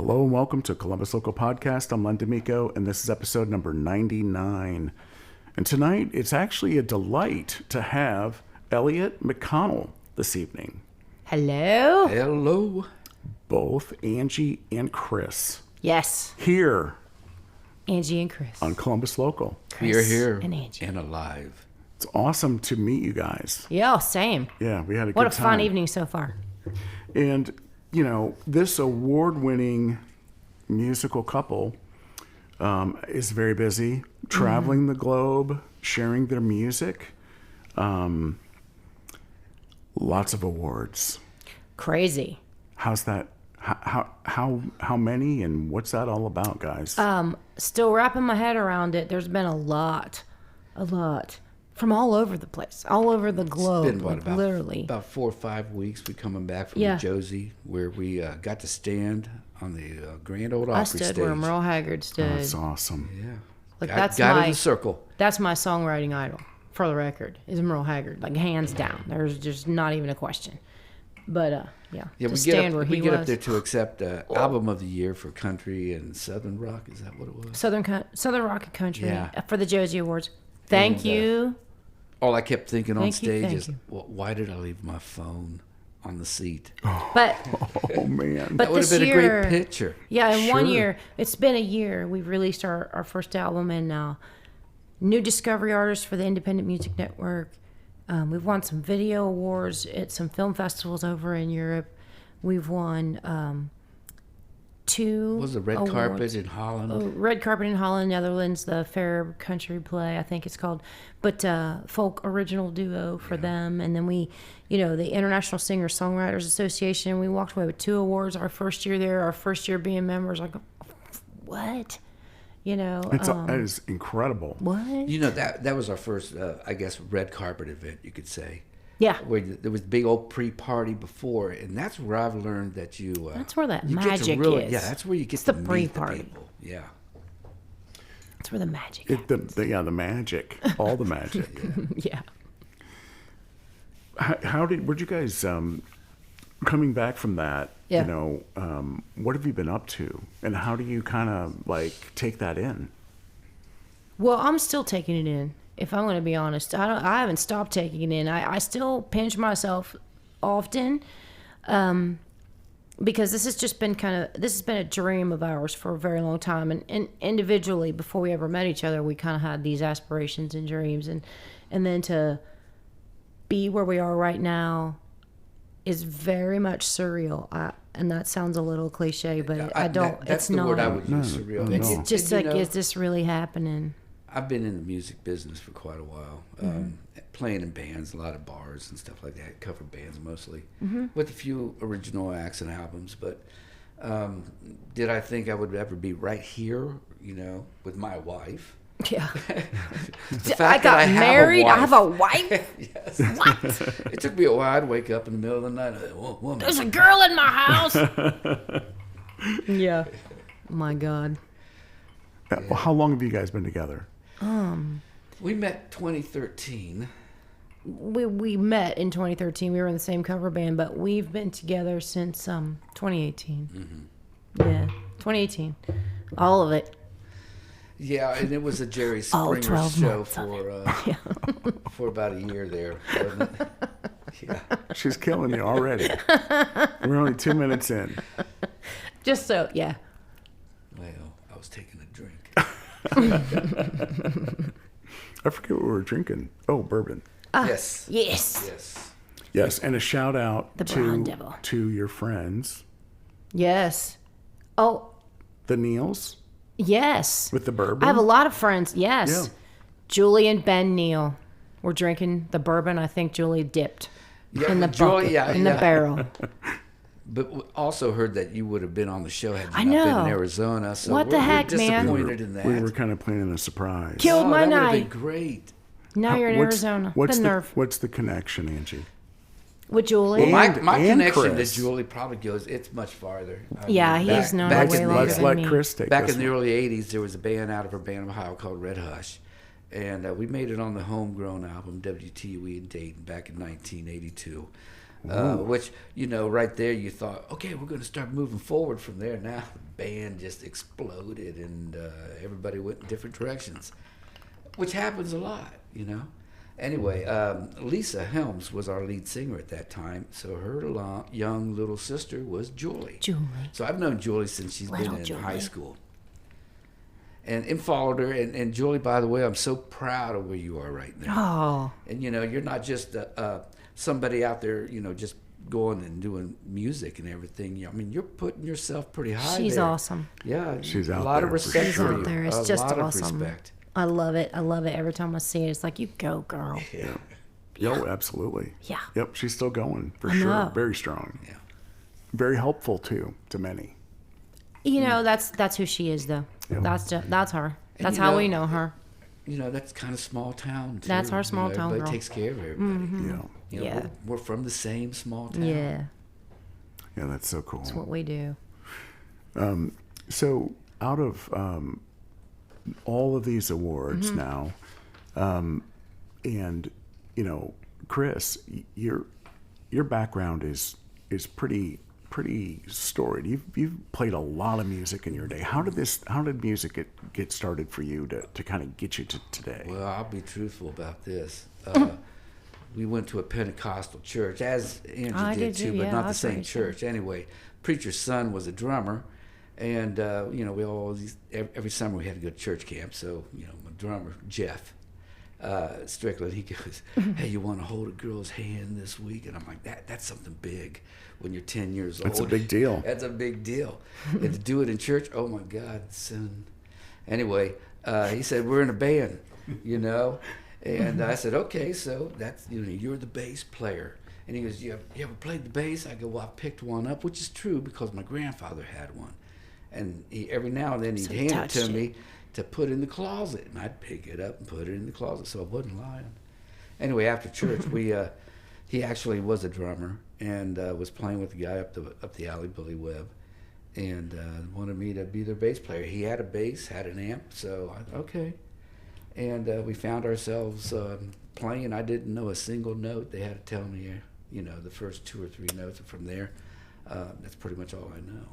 Hello and welcome to Columbus Local Podcast. I'm Len D'Amico, and this is episode number 99. And tonight, it's actually a delight to have Eleyet McConnell this evening. Hello. Hello. Both Angie and Chris. Yes. Here. Angie and Chris. On Columbus Local. We are here and Angie. and alive. It's awesome to meet you guys. Yeah, same. Yeah, we had a good What time. a fun evening so far. And, you know, this award-winning musical couple is very busy, traveling the globe, sharing their music. Lots of awards. Crazy. How's that? How many and what's that all about, guys? Still wrapping my head around it. There's been a lot from all over the place, all over the globe. It's been literally about 4 or 5 weeks. We coming back from Josie, where we got to stand on the Grand Old Opry I stood stage. where Merle Haggard stood. Oh, that's awesome. Yeah, Like got in the circle. That's my songwriting idol, for the record, is Merle Haggard. Like hands down. There's just not even a question. But Yeah, to we stand where he get was. up there to accept album of the year for country and southern rock. Is that what it was? Southern Rock and Country for the Josie Awards. Thank you. All I kept thinking on stage thank is, you. well, why did I leave my phone on the seat? But Oh, man. But That would have this been year, a great picture. Yeah, in Sure. 1 year, it's been a year. We released our first album and new discovery artist for the Independent Music Network. We've won some video awards at some film festivals over in Europe. We've won 2 Was the red awards. carpet in Holland? Red Carpet in Holland, Netherlands, the Fair Country Play, I think it's called. But folk original duo for them. And then we, the International Singer-Songwriters Association, we walked away with 2 awards our first year there, our first year being members. Like, what? That is incredible. What? That was our first, I guess, red carpet event, you could say. Yeah. Where there was big old pre-party before, and that's where I've learned that you. That's where that you get to magic really, is. Yeah, that's where you get It's to the meet pre-party. the people. Yeah. That's where the magic The magic. All the magic. Yeah. Where'd you guys, coming back from that, Yeah. what have you been up to? And how do you kind of, take that in? Well, I'm still taking it in. If I'm going to be honest, I haven't stopped taking it in. I still pinch myself often, because this has just been this has been a dream of ours for a very long time. And individually, before we ever met each other, we kind of had these aspirations and dreams, and then to be where we are right now is very much surreal. And that sounds a little cliche, but I don't. That's it's the not. word I would use. Surreal. No. It's just And, like, is this really happening? I've been in the music business for quite a while, playing in bands, a lot of bars and stuff like that, cover bands mostly, with a few original acts and albums. But did I think I would ever be right here, with my wife? Yeah. The I fact that got married. I have a wife. Yes. What? It took me a while. I'd wake up in the middle of the night. Woman. There's a girl in my house. Yeah. My God. Well, how long have you guys been together? We met 2013. We met in 2013. We were in the same cover band, but we've been together since 2018. Yeah, 2018, all of it. Yeah, and it was a Jerry All Springer 12 show months of for about a year there. Wasn't it? Yeah. She's killing you already. We're only 2 minutes in. Just so, yeah. Well, I was taking a drink. I forget what we were drinking. Oh, bourbon. Yes. Yes. Yes. Yes, and a shout out The Brown Devil. to your friends, Yes. Oh, the Neils, yes. with the bourbon. I have a lot of friends. Yes. Yeah. Julie and Ben Neal were drinking the bourbon. I think Julie dipped Yeah, in the Julie, bucket, in the barrel. But we also heard that you would have been on the show had you I not been know. in Arizona. So What the heck, we're man? disappointed in that. We were kind of planning a surprise. Killed my that would have night. been great. Now you're in Arizona. What's the the nerve. What's the connection, Angie? With Julie. Well, my And connection Chris. to Julie probably goes, it's much farther. I Yeah, mean, he's known back way in the, longer Let's than let me. Chris take Back this in the one. early 80s, there was a band out of Urbana, Ohio called Red Hush. And we made it on the Homegrown album, WTUE in Dayton, back in 1982. which, right there you thought, okay, we're going to start moving forward from there. Now the band just exploded and everybody went in different directions, which happens a lot, Anyway, Lisa Helms was our lead singer at that time, so her young little sister was Julie. So I've known Julie since she's been in high school. And followed her. And Julie, by the way, I'm so proud of where you are right now. Oh. And, you're not just somebody out there, just going and doing music and everything. I mean, you're putting yourself pretty high. She's there. awesome. Yeah. She's out A lot there of respect She's for out you. there. It's a just lot awesome. of respect. I love it. I love it. Every time I see it, it's like, you go, girl. Yeah. Oh, absolutely. Yeah. Yep, she's still going for I sure. know. Very strong. Yeah. Very helpful too to many. That's who she is, though. Yeah. That's her. And That's how we know her. That's kind of small town, too. That's our small town everybody girl. takes care of everybody. Yeah. Yeah. We're from the same small town. Yeah, Yeah, that's so cool. that's what we do. So out of all of these awards now, and Chris, your background is pretty storied. You've played a lot of music in your day. How did music get started for you to kind of get you to today? Well, I'll be truthful about this. We went to a Pentecostal church, as Angie did too, but not the same church. Anyway, preacher's son was a drummer, and we always every summer we had to go to church camp. So my drummer Jeff Strickland, he goes, "Hey, you want to hold a girl's hand this week?" And I'm like, "That's something big." When you're 10 years old, That's a big deal. That's a big deal. And to do it in church, oh my God, son. Anyway, he said, "We're in a band, And I said, "Okay, so that's you're the bass player." And he goes, "You ever played the bass?" I go, "Well, I picked one up," which is true because my grandfather had one, and every now and then he'd hand it to me to put in the closet, and I'd pick it up and put it in the closet, so I wasn't lying. Anyway, after church, he actually was a drummer and was playing with the guy up the alley, Billy Webb, and wanted me to be their bass player. He had a bass, had an amp, so I thought, okay. And we found ourselves playing. I didn't know a single note. They had to tell me, the first 2 or 3 notes. And from there, that's pretty much all I know.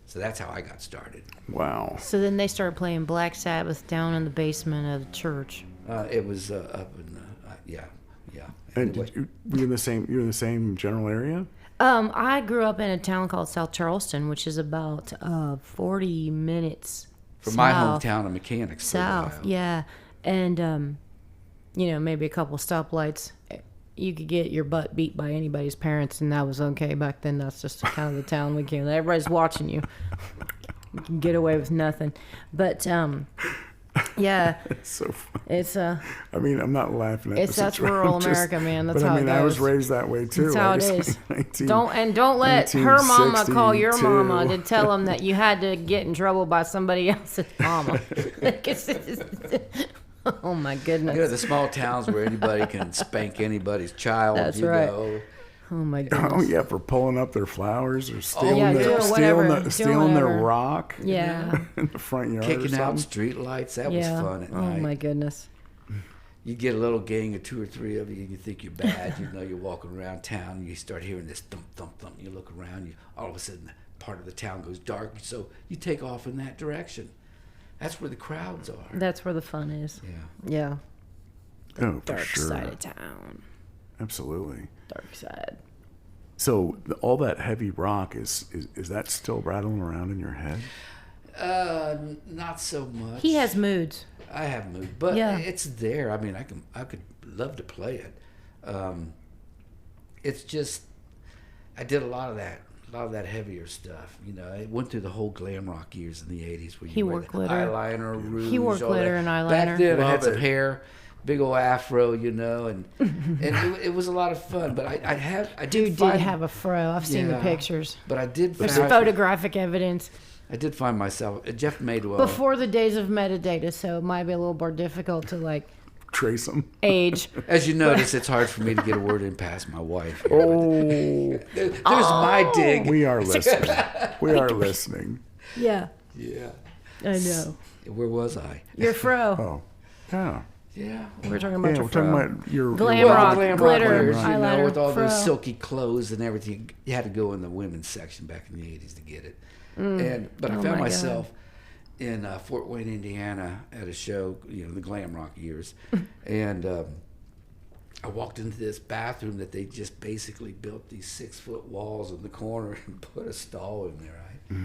So that's how I got started. Wow. So then they started playing Black Sabbath down in the basement of the church. It was up in yeah. And Anyway. you're in the same general area? I grew up in a town called South Charleston, which is about 40 minutes From my south. hometown of Mechanicsburg, South, Ohio. yeah. And, maybe a couple stoplights. You could get your butt beat by anybody's parents, and that was okay back then. That's just kind of the town we came. Everybody's watching you. You can get away with nothing. But, yeah. It's so funny. It's I mean, I'm not laughing at It's the that's situation. rural I'm just- America, man. That's but how I mean, it I was goes. raised that way too. That's how Like, it it's is. like 19 Don't let her mama call your mama 1962. to tell them that you had to get in trouble by somebody else's mama. Oh my goodness. The small towns where anybody can spank anybody's child. That's right. Oh my goodness. Oh yeah, for pulling up their flowers or stealing yeah, their doing whatever, doing stealing their whatever. rock. Yeah. In the front yard. or Kicking out something. street lights. That was Yeah. fun at Oh night. my goodness. You get a little gang of 2 or 3 of you, and you think you're bad. You're walking around town, and you start hearing this thump, thump, thump. You look around, all of a sudden, part of the town goes dark. So you take off in that direction. That's where the crowds are. That's where the fun is. Yeah. Yeah. Oh, for Dark sure. side of town. Absolutely. Dark side. So all that heavy rock is that still rattling around in your head? Not so much. He has moods. I have mood, but Yeah. it's there. I mean, I could love to play it. It's just I did a lot of that heavier stuff. I went through the whole glam rock years in the '80s where He you wear wore the glitter. eyeliner, rouge. He wore all glitter that. and eyeliner. Back then, I had Love some it. hair, big old afro, and it was a lot of fun. But I did Dude find, did have a fro. I've seen the Yeah. pictures. But I did There's find photographic evidence. I did find myself Jeff Madewell. Before the days of metadata, so it might be a little more difficult to Trace them. age. As you notice, it's hard for me to get a word in past my wife. Oh, There's my dig. we are listening. We are listening. Yeah, Yeah. I know. Where was I? Your fro. Oh, yeah. Yeah. We're talking about Yeah, your we're talking fro. about your Glam Well, rock, glam glitter, years, eyeliner, with all fro. those silky clothes and everything. You had to go in the women's section back in the 80s to get it. But I Oh found my myself in Fort Wayne, Indiana at a show, the glam rock years. And I walked into this bathroom that they just basically built these 6-foot walls in the corner and put a stall in there, right?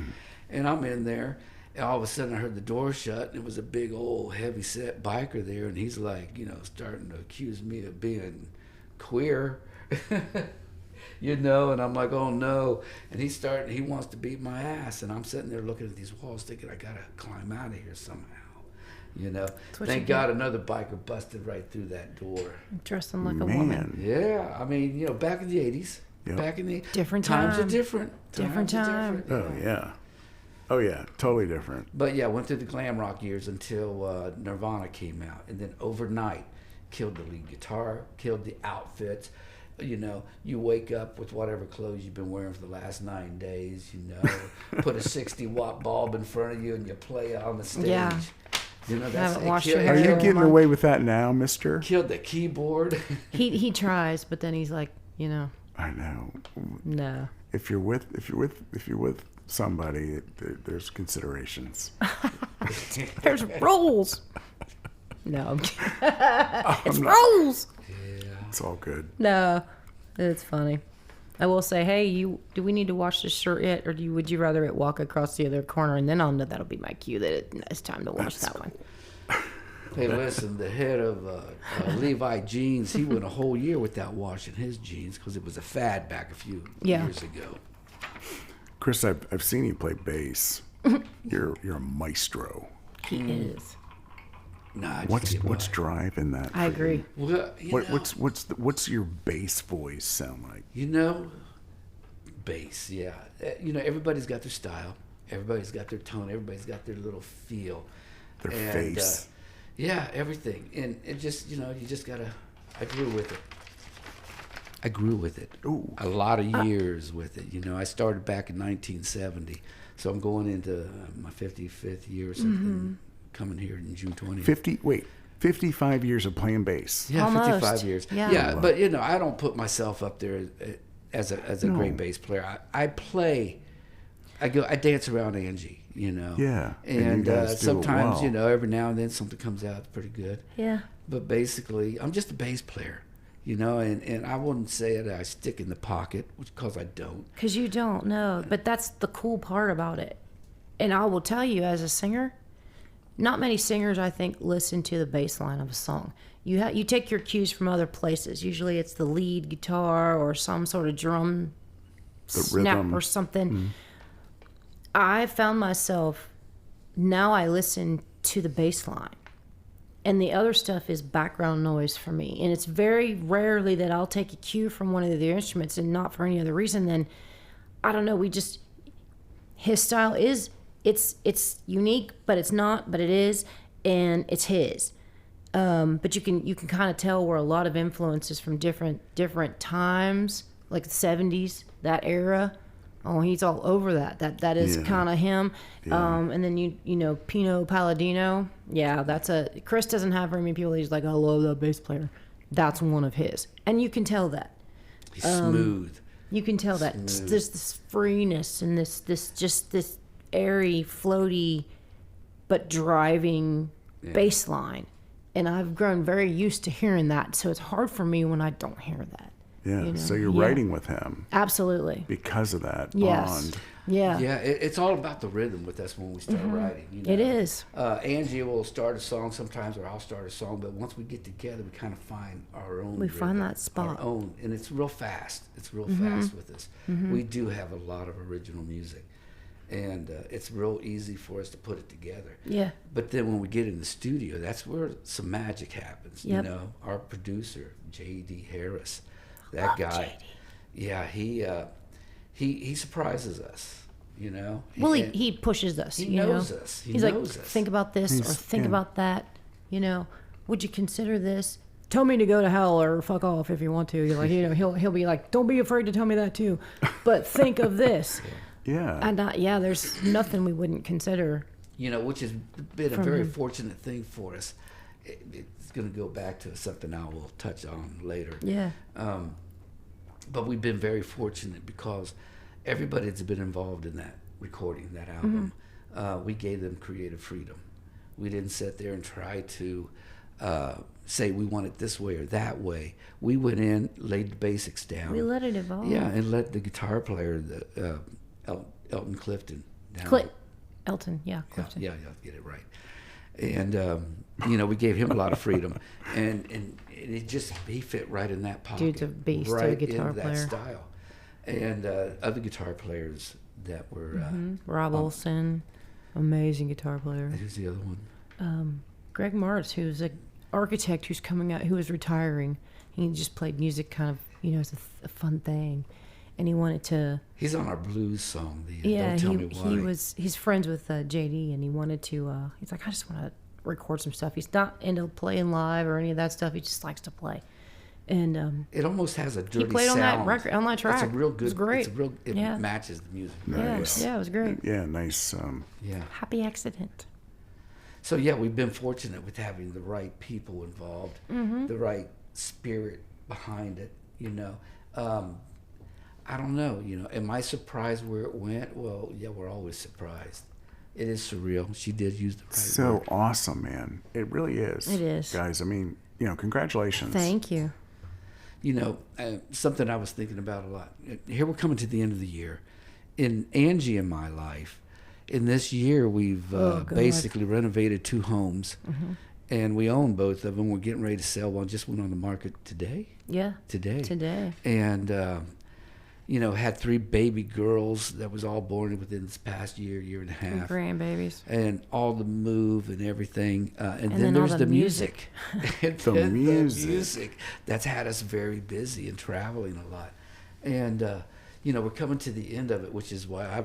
And I'm in there. And all of a sudden, I heard the door shut, and it was a big old heavy-set biker there, and he's like, starting to accuse me of being queer, and I'm like, oh no, and he wants to beat my ass, and I'm sitting there looking at these walls, thinking I gotta climb out of here somehow, Thank God another biker busted right through that door. Dressing like a woman. Yeah, I mean, back in the '80s, back in the Different times time. are different. Different Times are time. different, Oh yeah, totally different. But yeah, went through the glam rock years until Nirvana came out, and then overnight killed the lead guitar, killed the outfits. You wake up with whatever clothes you've been wearing for the last 9 days. Put a 60-watt bulb in front of you, and you play on the stage. Yeah. That's washed your hair. Are you Sure. getting away with that now, Mister? Killed the keyboard. He tries, but then he's like, I know. no. If you're with somebody, there's considerations. There's rules. No, I'm kidding. It's rules. Yeah. It's all good. No, it's funny. I will say, hey, do we need to wash this shirt yet, or would you rather it walk across the other corner, and then I'll know that'll be my cue that it's time to wash that one. Hey, listen, the head of Levi Jeans, he went a whole year without washing his jeans because it was a fad back a few years ago. Chris, I've seen you play bass. You're a maestro. He is. Nah, What's driving that? I agree. Well, What's your bass voice sound like? Bass, yeah. Everybody's got their style. Everybody's got their tone. Everybody's got their little feel. Their face. Yeah, everything. And it just, you just gotta. I grew with it. Ooh. A lot of years with it. I started back in 1970, so I'm going into my 55th year or something. Coming here in June 20th. 55 years of playing bass. Yeah, Almost. 55 years. Yeah. But I don't put myself up there as a great bass player. I play. I dance around Angie. Yeah. And you guys do it sometimes well. every now and then something comes out that's pretty good. Yeah. But basically, I'm just a bass player. And I wouldn't say that I stick in the pocket, because I don't. Because you don't know. But that's the cool part about it. And I will tell you, as a singer, not many singers, I think, listen to the bass line of a song. You take your cues from other places. Usually it's the lead guitar or some sort of drum snap rhythm. or something. I found myself, now I listen to the bass line. And the other stuff is background noise for me. And it's very rarely that I'll take a cue from one of the instruments and not for any other reason than, I don't know, his style is, it's unique, but it's not, but it is, and it's his. But you can kind of tell where a lot of influences from different times, like the 70s, that era. Oh, he's all over that. That is kind of him. Yeah. And then Pino Palladino. Yeah, Chris doesn't have very many people. He's like, I love that bass player. That's one of his, and you can tell that. He's smooth. You can tell that there's this freeness and this airy, floaty, but driving bass line, and I've grown very used to hearing that. So it's hard for me when I don't hear that. Yeah. So you're writing with him. Absolutely. Because of that Yes. bond. Yeah. Yeah, it's all about the rhythm with us when we start writing. It is. Angie will start a song sometimes, or I'll start a song. But once we get together, we kind of find our own. We find rhythm, that spot. Our own, and it's real fast. It's real fast with us. We do have a lot of original music, and it's real easy for us to put it together. Yeah. But then when we get in the studio, that's where some magic happens. Yep. Our producer, J.D. Harris, that guy. JD. Yeah, he surprises us. Well, he pushes us. He knows us. He's like, think about this or think about that. Would you consider this? Tell me to go to hell or fuck off if you want to. You're like, he'll be like, don't be afraid to tell me that too, but think of this. Yeah. And there's nothing we wouldn't consider. Which has been a very fortunate thing for us. it's going to go back to something I will touch on later. Yeah. But we've been very fortunate because everybody that's been involved in that recording, that album, we gave them creative freedom. We didn't sit there and try to say we want it this way or that way. We went in, laid the basics down. We let it evolve. Yeah, and let the guitar player, Elton Clifton, Elton, yeah, Clifton. Yeah, get it right. And we gave him a lot of freedom, and he fit right in that pocket. Dude's a beast, right a guitar into player. that style. And other guitar players that were Rob Olson, amazing guitar player. who's the other one? Greg Martz, who's an architect who's coming out, who was retiring. He just played music kind of, as a fun thing. And he wanted to... He's on our blues song, Don't Tell Me Why. He's friends with JD, and he wanted to... he's like, I just want to record some stuff. He's not into playing live or any of that stuff. He just likes to play. And it almost has a dirty sound. he played on that record, on that track. It's a real good... It was great. It matches the music. Nice. Yeah, it was great. Yeah, nice. Yeah. Happy accident. So, yeah, we've been fortunate with having the right people involved, the right spirit behind it, I don't know, am I surprised where it went? Well, yeah, we're always surprised. It is surreal. She did use the right So word. awesome, man. It really is. It is. Guys, I mean, congratulations. Thank you. Something I was thinking about a lot. Here we're coming to the end of the year. In Angie and my life, in this year, we've basically renovated 2 homes, and we own both of them. We're getting ready to sell one. Just went on the market today. Yeah. Today. And, had 3 baby girls that was all born within this past year and a half. Grandbabies. And all the move and everything. And then then there's all the the music. And The then music. The music. That's had us very busy and traveling a lot. And, we're coming to the end of it, which is why I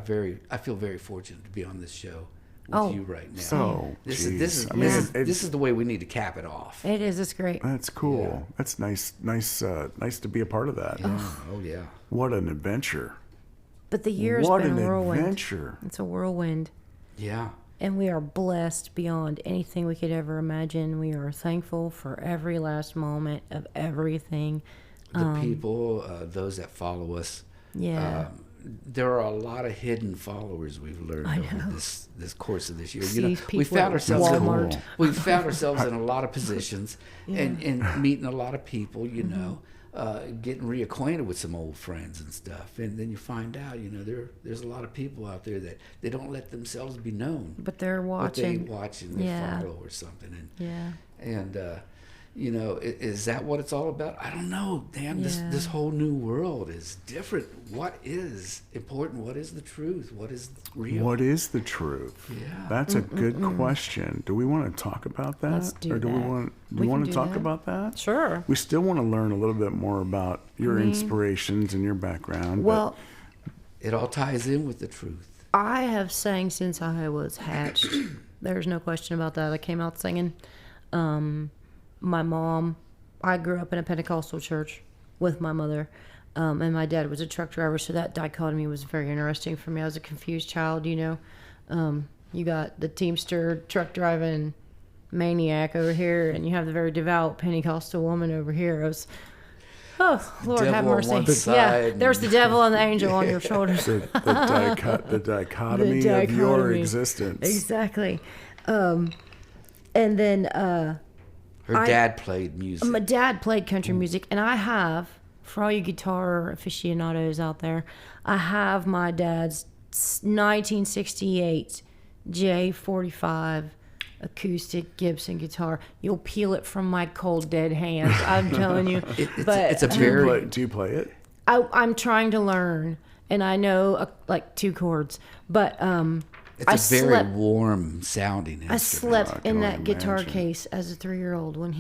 feel very fortunate to be on this show with you right now. So, this geez. is I mean, this is the way we need to cap it off. It is. It's great. That's cool. Yeah. That's nice to be a part of that. Yeah. Oh yeah. What an adventure. But the year has What been an a whirlwind. adventure. It's a whirlwind. Yeah. And we are blessed beyond anything we could ever imagine. We are thankful for every last moment of everything. The people, those that follow us. Yeah. There are a lot of hidden followers we've learned over this course of this year. See we people found at ourselves Walmart. we found ourselves in a lot of positions and meeting a lot of people, getting reacquainted with some old friends and stuff. And then you find out, there's a lot of people out there that they don't let themselves be known. But they're watching. But they watch and they follow or something. And is that what it's all about? I don't know. Damn, this whole new world is different. What is important? What is the truth? What is real? What is the truth? Yeah. That's a good question. Do we want to talk about that? Let's do or do that. we want can to do talk that. about that? Sure. We still want to learn a little bit more about your inspirations and your background. Well, It all ties in with the truth. I have sang since I was hatched. There's no question about that. I came out singing. My mom, I grew up in a Pentecostal church with my mother, and my dad was a truck driver, so that dichotomy was very interesting for me. I was a confused child, You got the Teamster truck driving maniac over here, and you have the very devout Pentecostal woman over here. I was, Lord have Devil on mercy. one Yeah, side there's the devil and the angel on your shoulders. the dichotomy of your dichotomy. existence. Exactly. And then Her dad played music. my dad played country music, and I have, for all you guitar aficionados out there, I have my dad's 1968 J45 acoustic Gibson guitar. You'll peel it from my cold dead hands, I'm telling you. It's a Do very you play it? I'm trying to learn, and I know like 2 chords, but it's a very warm sounding instrument. I slept in can that only guitar imagine. case as a 3-year-old when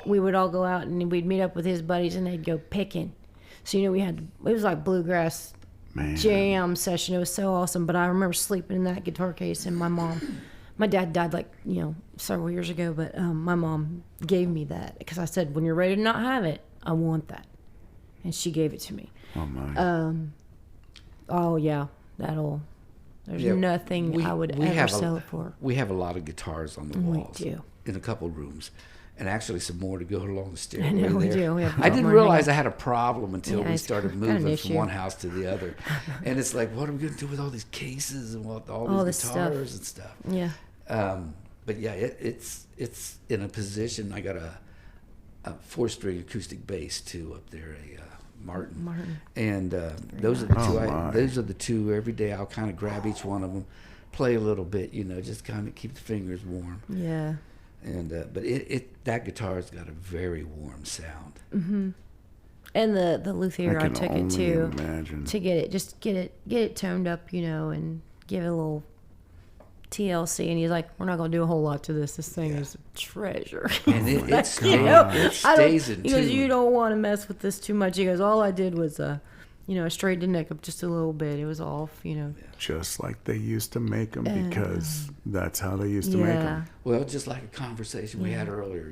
we would all go out and we'd meet up with his buddies and they'd go picking. So, it was like bluegrass Man. jam session. It was so awesome. But I remember sleeping in that guitar case, and my dad died several years ago, but my mom gave me that because I said, when you're ready to not have it, I want that. And she gave it to me. Oh my. Oh yeah, there's nothing I would ever sell it for. We have a lot of guitars on the We walls. do. in a couple rooms, and actually some more to go along the stairway. I know, we there. do. We have I didn't more realize hanging. I had a problem until Yeah, we it's started got an moving from issue. one house to the other, and it's like, what are we going to do with all these cases and all All these this guitars and stuff? Yeah. But yeah, it's in a position. I got a 4-string acoustic bass too up there, a Martin. And those are the two. Oh, my. Those are the two. Every day I'll kind of grab each one of them, play a little bit, just kind of keep the fingers warm. Yeah. And but that guitar's got a very warm sound. And the luthier, I can took it only to imagine. to get it toned up, and give it a little TLC. And he's like, "We're not gonna do a whole lot to this. This thing is a treasure." And it it stays in He goes, tune. "You don't want to mess with this too much." He goes, "All I did was, I straightened the neck up just a little bit. It was off, Just like they used to make them, because that's how they used to make Yeah. them. Well, just like a conversation we had earlier,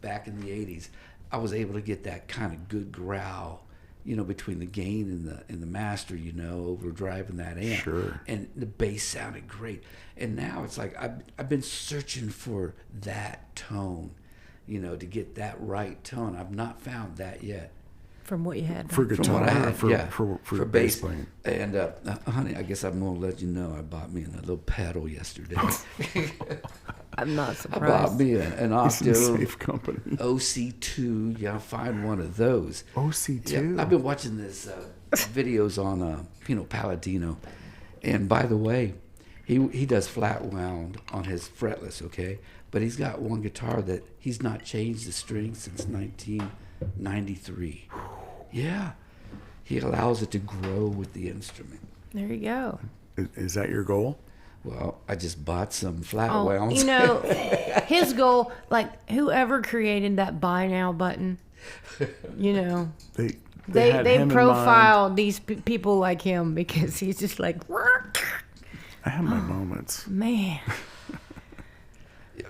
back in the 80s, I was able to get that kind of good growl, between the gain and the master, overdriving that amp. Sure. And the bass sounded great. And now it's like I've been searching for that tone, to get that right tone. I've not found that yet. From what you had. For From guitar, what I had, for bass playing. And honey, I guess I'm gonna let you know I bought me a little pedal yesterday. I'm not I surprised. bought me an It's in Octo safe company. OC2. Yeah, find one of those. OC2. Yeah, I've been watching this videos on Pino Palladino, and by the way, he does flat wound on his fretless, okay, but he's got one guitar that he's not changed the string since 1993. Yeah, he allows it to grow with the instrument. There you go. Is that your goal? Well, I just bought some flat Oh, wounds. his goal, like whoever created that buy now button, They had they him in mind. profiled these people like him because he's just like, I have my moments. man,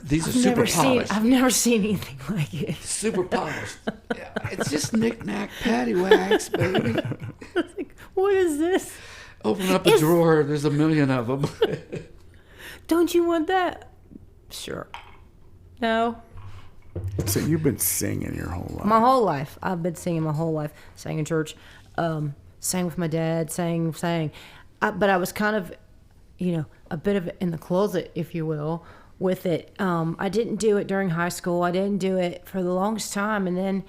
These are super polished. I've never seen anything like it. Super polished. Yeah, it's just knick-knack, paddywhacks, baby. Like, what is this? Open up a drawer. There's a million of them. Don't you want that? Sure. No. So you've been singing your whole life. My whole life. I've been singing my whole life. Sang in church. Sang with my dad. Sang. But I was kind of, a bit of in the closet, if you will, with it. I didn't do it during high school. I didn't do it for the longest time. And then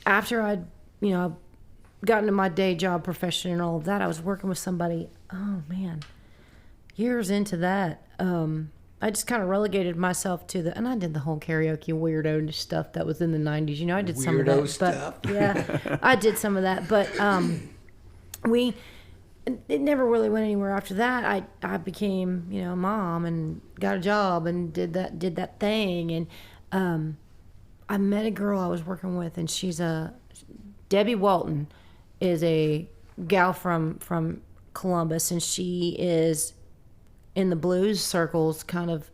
after I'd, got into my day job profession and all of that, I was working with somebody, years into that. I just kind of relegated myself to and I did the whole karaoke weirdo stuff that was in the 90s. I did some of that. Weirdo stuff. But, yeah, I did some of that. But it never really went anywhere after that. I became, a mom and got a job and did that thing. And I met a girl I was working with, and she's Debbie Walton is a gal from Columbus, and she is in the blues circles kind of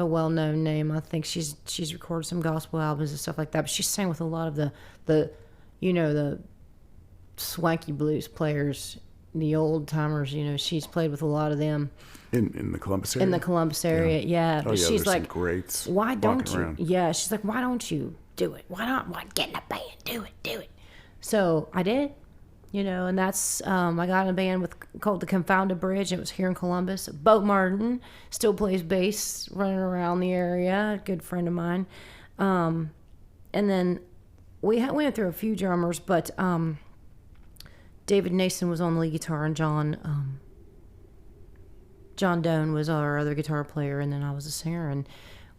a well-known name. I think she's recorded some gospel albums and stuff like that, but she sang with a lot of the swanky blues players, the old timers. She's played with a lot of them In the Columbus area? in the Columbus area. Yeah, Oh, but yeah, she's there's like, some greats why don't walking you? around. Yeah, she's like, why don't you do it? Why not? Why get in a band? Do it. So I did, and that's I got in a band called the Confounded Bridge. It was here in Columbus. Bo Martin still plays bass, running around the area. A good friend of mine. And then we went through a few drummers, but David Nason was on the lead guitar, and John Doan was our other guitar player, and then I was a singer, and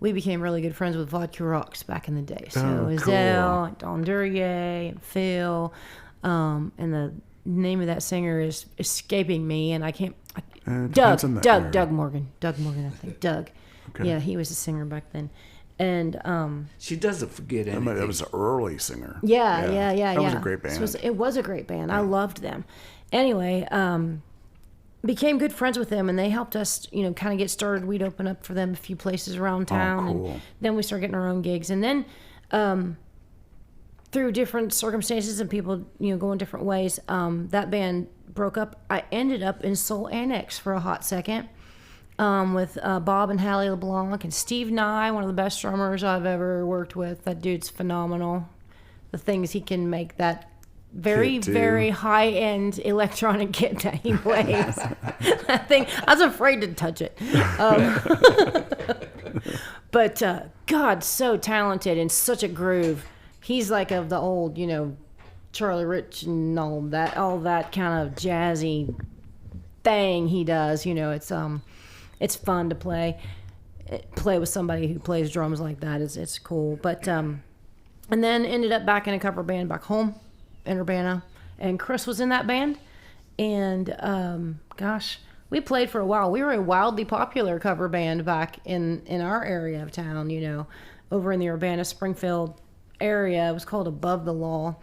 we became really good friends with Vodka Rocks back in the day. So Ezell, and Don Duryea, and Phil, and the name of that singer is escaping me, and I can't. Doug Morgan, I think. Doug. Okay. Yeah, he was a singer back then, and She doesn't forget anything. That was an early singer. yeah. That was a great band. It was a great band. I loved them. Anyway, became good friends with them, and they helped us, kind of get started. We'd open up for them a few places around town, cool. and then we started getting our own gigs. And then through different circumstances and people, going different ways, that band broke up. I ended up in Soul Annex for a hot second. with Bob and Hallie LeBlanc and Steve Nye, one of the best drummers I've ever worked with. That dude's phenomenal. The things he can make, that very, Kit, too. very high-end electronic kit that he plays. That thing, I was afraid to touch it. But God, so talented and such a groove. He's like of the old, Charlie Rich and all that kind of jazzy thing he does. It's fun to play with somebody who plays drums like that. It's cool. But and then ended up back in a cover band back home in Urbana, and Chris was in that band. And gosh, we played for a while. We were a wildly popular cover band back in our area of town. Over in the Urbana Springfield area. It was called Above the Law.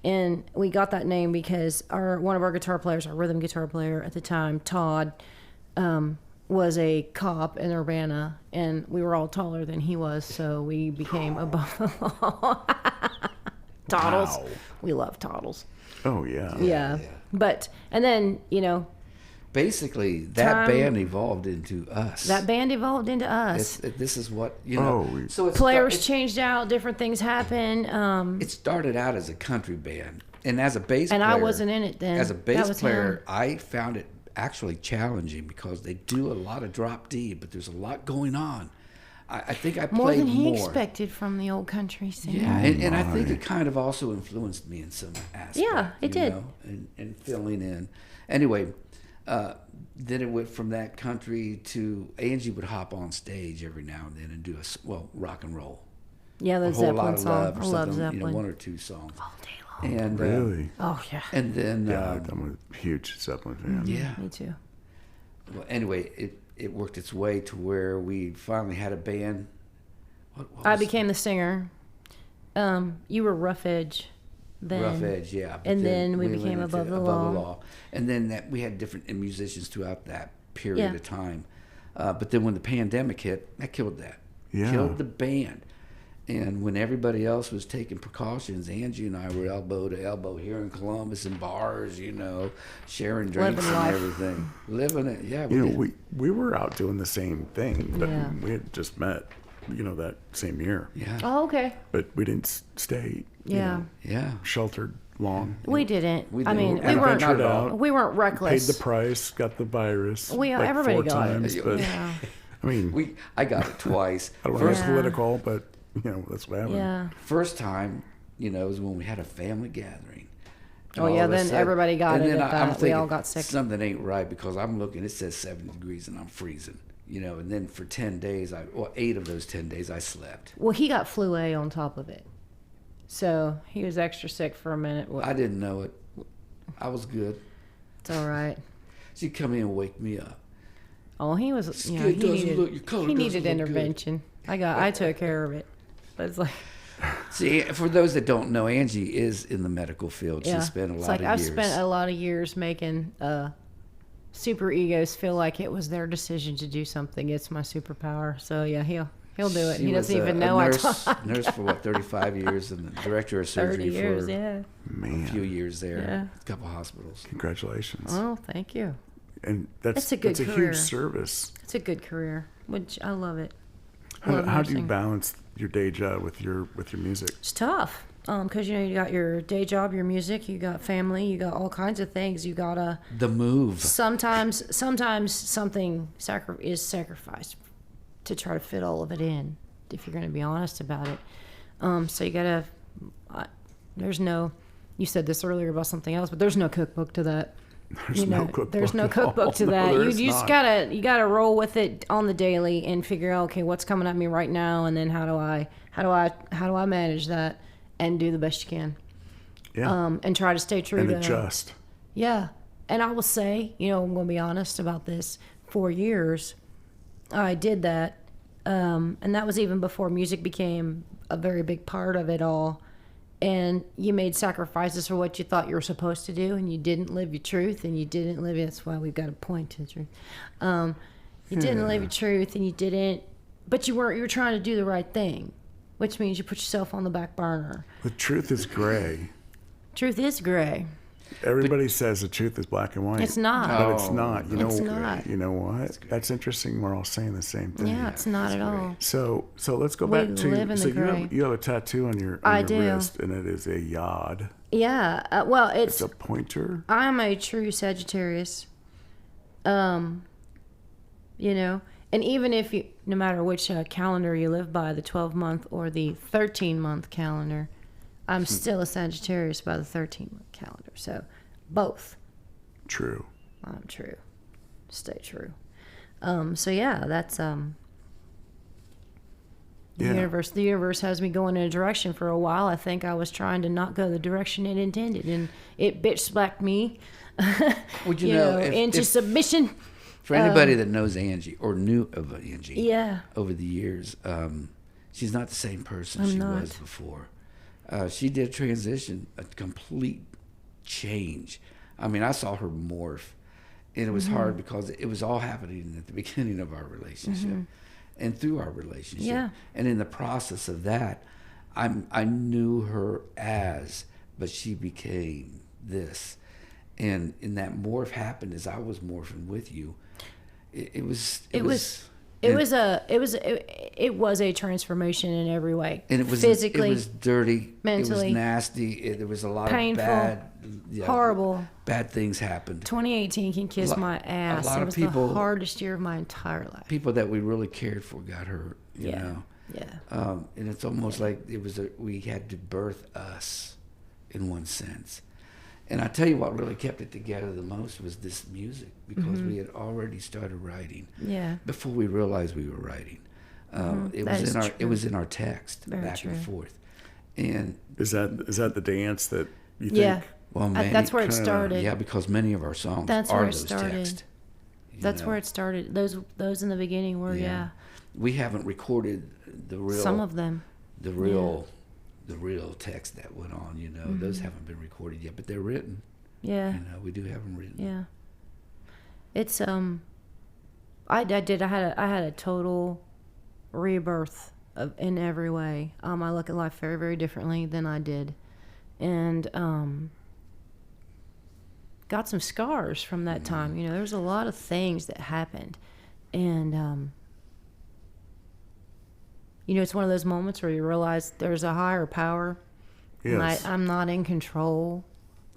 And we got that name because one of our guitar players, our rhythm guitar player at the time, Todd, was a cop in Urbana, and we were all taller than he was, so we became Above the Law. Toddles. Wow. We love Toddles. Oh, yeah. Yeah. But, and then, Basically, that band evolved into us. that band evolved into us. This is what, Oh. So Players changed out, different things happened. It started out as a country band. And as a bass player. And I wasn't in it then. As a That bass was player, him. I found it actually challenging because they do a lot of drop D, but there's a lot going on. I think I played More than he more. expected from the old country scene. Yeah, and I think it kind of also influenced me in some aspect. Yeah, it did. And filling in. Anyway, then it went from that country to Angie would hop on stage every now and then and do rock and roll. Yeah, the A whole lot Zeppelin of song. love or I love something, Zeppelin. one or two songs. All day long. And Really? Oh, yeah. and then Yeah, I'm a huge Zeppelin fan. yeah. Me too. Well, anyway, it worked its way to where we finally had a band. What I was became the singer. You were Rough Edge then. Rough Edge, yeah. But And then we went became into Above the Law. And then we had different musicians throughout that period Yeah. of time. But then when the pandemic hit, that killed that. Yeah. Killed the band. And when everybody else was taking precautions, Angie and I were elbow to elbow here in Columbus in bars, sharing drinks Living and life. everything. Living it, yeah. We were out doing the same thing, but Yeah. we had just met, that same year. Yeah. Oh, okay. But we didn't stay, Yeah. Yeah. sheltered long. We didn't. We I mean, didn't. we weren't. Ventured out. We weren't Paid reckless. the price, got the virus. Everybody 4 got it. times, but Yeah. I mean, I got it twice. I don't want to Yeah. be political, but that's what happened. Yeah. First time, was when we had a family gathering. Oh, And yeah, all of a then sudden- everybody got and it then at I'm that. We thinking, all got sick. Something ain't right because I'm looking, it says 70 degrees and I'm freezing. And then for 10 days, 8 of those 10 days, I slept. Well, he got flu A on top of it. So he was extra sick for a minute. I didn't know it. I was good. It's all right. She'd come in and wake me up. Oh, he was. Skin doesn't look- your color he doesn't needed look good. intervention. I took care of it. But it's like, See, for those that don't know, Angie is in the medical field. yeah. She spent a It's lot like of I've years. spent a lot of years making super egos feel like it was their decision to do something. It's my superpower. So yeah, he'll do it. She He was doesn't even a know nurse, I taught. nurse for 35 years and the director of 30 surgery years, for yeah. Man, a few years there, Yeah. a couple hospitals. congratulations. Oh, thank you. And that's a good a career. huge service. It's a good career, which I love it. How Love do you nursing. balance your day job with your music? It's tough because you got your day job, your music, you got family, you got all kinds of things. You gotta The move. sometimes something is sacrificed to try to fit all of it in. If you're going to be honest about it, so you gotta. There's no. You said this earlier about something else, but there's no cookbook to that. There's no cookbook. There's no cookbook to No, that. there's You just not. you gotta roll with it on the daily and figure out, okay, what's coming at me right now, and then how do I manage that and do the best you can. Yeah. And try to stay true and to adjust. Yeah. And I will say, I'm going to be honest about this. 4 years, I did that. And that was even before music became a very big part of it all. And you made sacrifices for what you thought you were supposed to do, and you didn't live your truth, and you didn't live it. That's why we've got to point to the truth. You didn't live your truth, and you didn't, but you were trying to do the right thing, which means you put yourself on the back burner. The truth is gray. Truth is gray. Everybody says the truth is black and white. It's not. But it's not. You know, It's not. You know what? That's interesting. We're all saying the same thing. Yeah, it's not at all. So let's go We back to. live in So the gray. you have a tattoo on your I do. wrist, and it is a yod. Yeah. Well, It's a pointer. I'm a true Sagittarius. You know, and even if you, no matter which calendar you live by, the 12-month or the 13-month calendar, I'm still a Sagittarius by the 13-month calendar. So, both. True. I'm true. Stay true. So yeah, that's the Yeah. universe. The universe has me going in a direction for a while. I think I was trying to not go the direction it intended, and it bitch slapped me. Well, you know, into submission. For anybody that knows Angie or knew of Angie, Yeah. over the years, she's not the same person she not. was before. She did a transition, a complete change. I mean, I saw her morph, and it was hard because it was all happening at the beginning of our relationship and through our relationship. Yeah. And in the process of that, I knew her but she became this. And that morph happened as I was morphing with you. It was a transformation in every way. And it was physically, it was dirty, mentally, it was nasty. There was a lot painful, of horrible. bad things happened. 2018 can kiss my ass. A lot It of was people, the hardest year of my entire life. people that we really cared for got hurt. You know, Yeah. and it's almost like we had to birth us, in one sense. And I tell you what really kept it together the most was this music, because we had already started writing. Yeah. Before we realized we were writing. It That was is in our true. it was in our text, Very back true. and forth. And Is that the dance that you think? Yeah. well, That's where it started. Yeah, because many of our songs That's are where it those started. texts. you That's know. where it started. Those in the beginning were We haven't recorded the real some of them. the real text that went on. You know, those haven't been recorded yet, but they're written. Yeah. You know, we do have them written. Yeah. It's I had a total rebirth in every way. I look at life very, very differently than I did, and got some scars from that time. You know, there was a lot of things that happened, and you know, it's one of those moments where you realize there's a higher power. Yes. I'm not in control,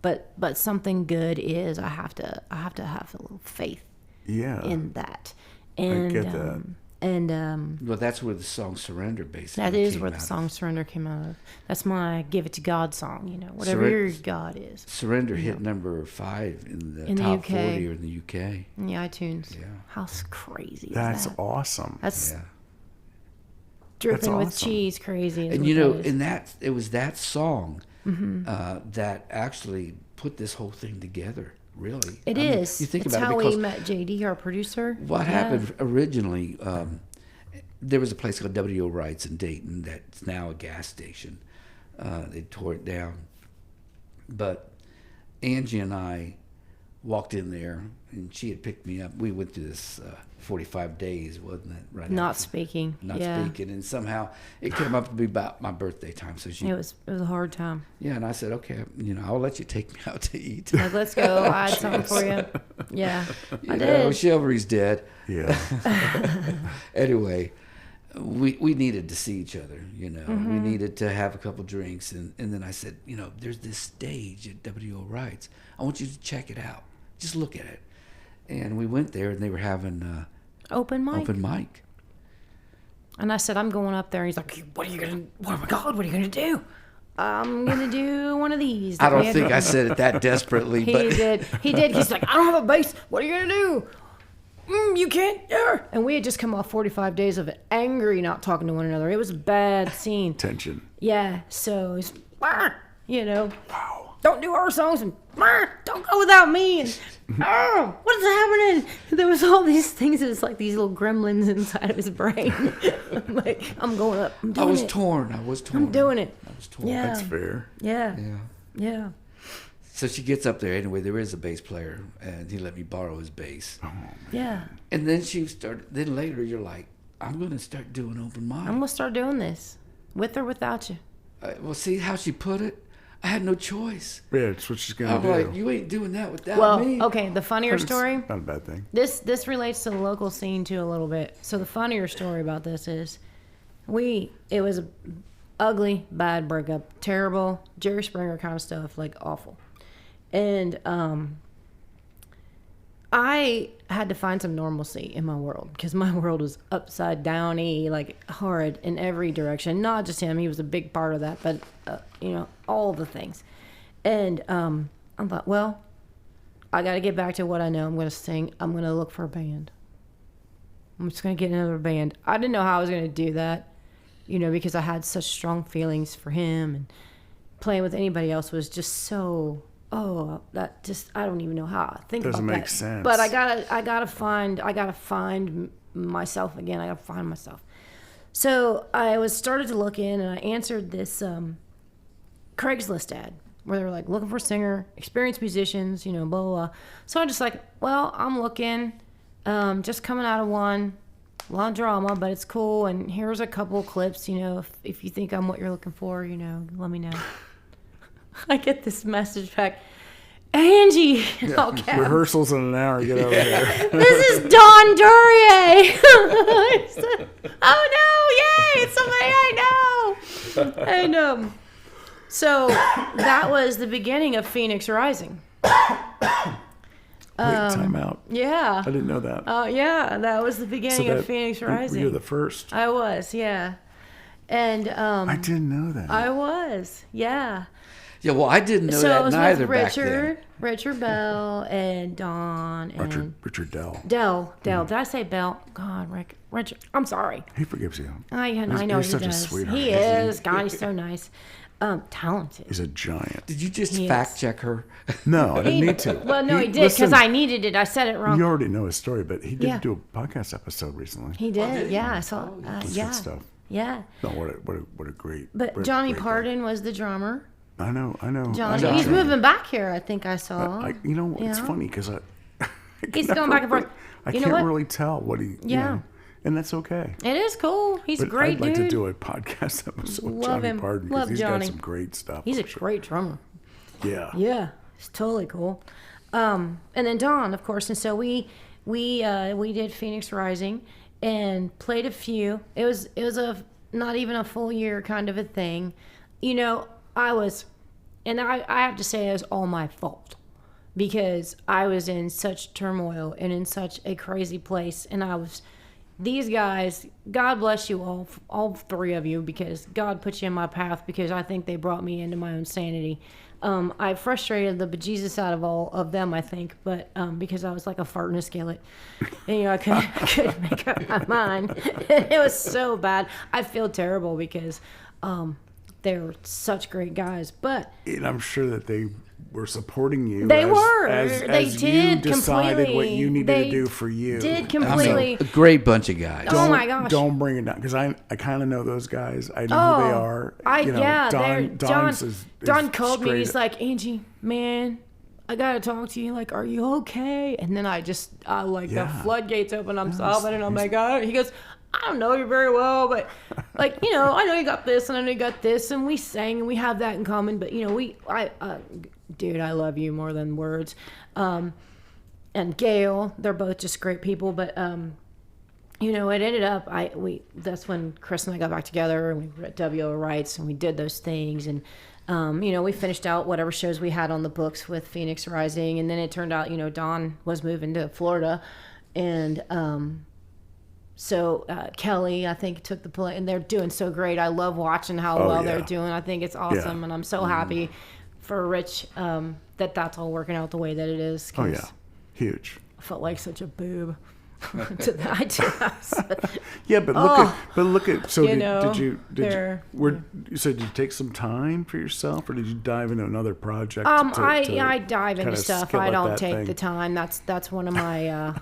but something good is. I have to have a little faith Yeah. in that. And, get that. And Well, that's where the song "Surrender" basically. that is came where the out of. song "Surrender" came out of. That's my "Give It to God" song. You know, whatever Surren- your God is. "Surrender" hit number 5 in the In the top UK. 40 or in the UK. In the iTunes. Yeah. How crazy is That's that? awesome. That's Yeah. dripping with awesome. cheese crazy. is And what you know, that is. in that it was that song that actually put this whole thing together. Really, It I mean, is. You think it's about how it because we met JD, our producer. what Yeah. happened originally. There was a place called W.O. Wright's in Dayton that's now a gas station. They tore it down, but Angie and I walked in there, and she had picked me up. We went through this 45 days, wasn't it? Right. Not after- speaking. Not Yeah. speaking, and somehow it came up to be about my birthday time. So she, It was a hard time. yeah, and I said, okay, I'll let you take me out to eat. Like, let's go. I had something for you. Yeah, I You know, did. chivalry's dead. Yeah. Anyway, we needed to see each other. We Mm-hmm. needed to have a couple drinks, and then I said, there's this stage at W.O. Wright's. I want you to check it out. Just look at it. And we went there, and they were having Open mic. open mic. And I said, I'm going up there. He's like, what are you going to, oh my God, what are you going to do? I'm going to do one of these. I don't think I said it that desperately, He but did. He's like, I don't have a bass. What are you going to do? You can't. And we had just come off 45 days of angry, not talking to one another. It was a bad scene. Tension. Yeah. So it's, wow. Don't do our songs and don't go without me. And what is happening? There was all these things. It's like these little gremlins inside of his brain. I'm like, I'm going up. I'm I doing was it. torn. I was torn. I'm doing it. I was torn. Yeah. That's fair. Yeah. Yeah. Yeah. So she gets up there. Anyway, there is a bass player, and he let me borrow his bass. Yeah. And then she started. Then later, you're like, I'm going to start doing open mic. I'm gonna start doing this, with or without you. Well, see how she put it? I had no choice. Yeah, it's what she's gonna I'm do. like, you ain't doing that without Well, me. okay, the funnier It's story. not a bad thing. This relates to the local scene too a little bit. So the funnier story about this is, it was a ugly, bad breakup, terrible Jerry Springer kind of stuff, like awful, and I had to find some normalcy in my world because my world was upside downy, like horrid in every direction. Not just him; he was a big part of that, but all the things. And I thought, well, I got to get back to what I know. I'm going to sing. I'm going to look for a band. I'm just going to get another band. I didn't know how I was going to do that, because I had such strong feelings for him, and playing with anybody else was just so. Oh, that just, I don't even know how I think Doesn't about make that. sense. But I gotta find myself again. I gotta find myself. So I started to look in, and I answered this Craigslist ad where they were like looking for a singer, experienced musicians, blah, blah, blah. So I'm just like, well, I'm looking, just coming out of one, a lot of drama, but it's cool. And here's a couple of clips, if you think I'm what you're looking for, let me know. I get this message back, Angie. Okay. Rehearsals in an hour. Get over here. This is Don Duryea. I said, oh no, yay, it's somebody I know. And so that was the beginning of Phoenix Rising. Wait, time out. Yeah. I didn't know that. Yeah, that was the beginning of Phoenix Rising. You're the first. I was, yeah. And I didn't know that. I was, yeah. Yeah, well, I didn't know So that it was neither with back then. Richard Bell and Don and Richard Dell. Dell. Did I say Bell? God, Richard. I'm sorry. He forgives you. I know he's he such a does. sweetheart, He isn't is. God, he's so nice. Talented. He's a giant. Did you just He fact is. check her? No, I didn't need to. Well, no, he did listen, because I needed it. I said it wrong. You already know his story, but he did Yeah. do a podcast episode recently. He did. Yeah, I saw. That's Yeah. good stuff. Yeah. No, what a great. But great- Johnny great guy. Parton was the drummer. I know. Johnny. I know He's Johnny. moving back here. I think I saw. It's Yeah. funny because He's going back and forth. I You know can't what? really tell what he. Yeah. And that's okay. It is cool. He's a But great I'd like dude. to do a podcast episode with Love Johnny him. Parton Love because he's Johnny. got some great stuff. He's a for sure. great drummer. Yeah. Yeah, it's totally cool. And then Dawn, of course. And so we did Phoenix Rising and played a few. It was not even a full year kind of a thing. I have to say it was all my fault because I was in such turmoil and in such a crazy place, and these guys, God bless you all three of you, because God put you in my path, because I think they brought me into my own sanity. I frustrated the bejesus out of all of them, I think, but because I was like a fart in a skillet. And, I couldn't make up my mind. It was so bad. I feel terrible because they were such great guys. But And I'm sure that they were supporting you. they as, were. As, They as did you decided completely. what you needed They to do for you. did completely. A great bunch of guys. Oh my gosh. Don't bring it down because I kind of know those guys. I know who they are. Don called me. straight- He's like, Angie, man, I gotta talk to you. Like, are you okay? And then the floodgates open. I'm sobbing, and I'm like, oh. He goes, I don't know you very well, but I know you got this, and I know you got this, and we sang, and we have that in common. But dude, I love you more than words. And Gail, they're both just great people. But it ended up that's when Chris and I got back together, and we were at WO Rights, and we did those things, and we finished out whatever shows we had on the books with Phoenix Rising, and then it turned out Don was moving to Florida, and so Kelly, I think, took the play, and they're doing so great. I love watching how well they're doing. I think it's awesome, and I'm so happy for Rich that's all working out the way that it is. Oh yeah, huge. I felt like such a boob. I did. Yeah, but look at. So did you did you take some time for yourself, or did you dive into another project? I dive into kinda stuff. skillet I don't that take thing? the time. That's one of my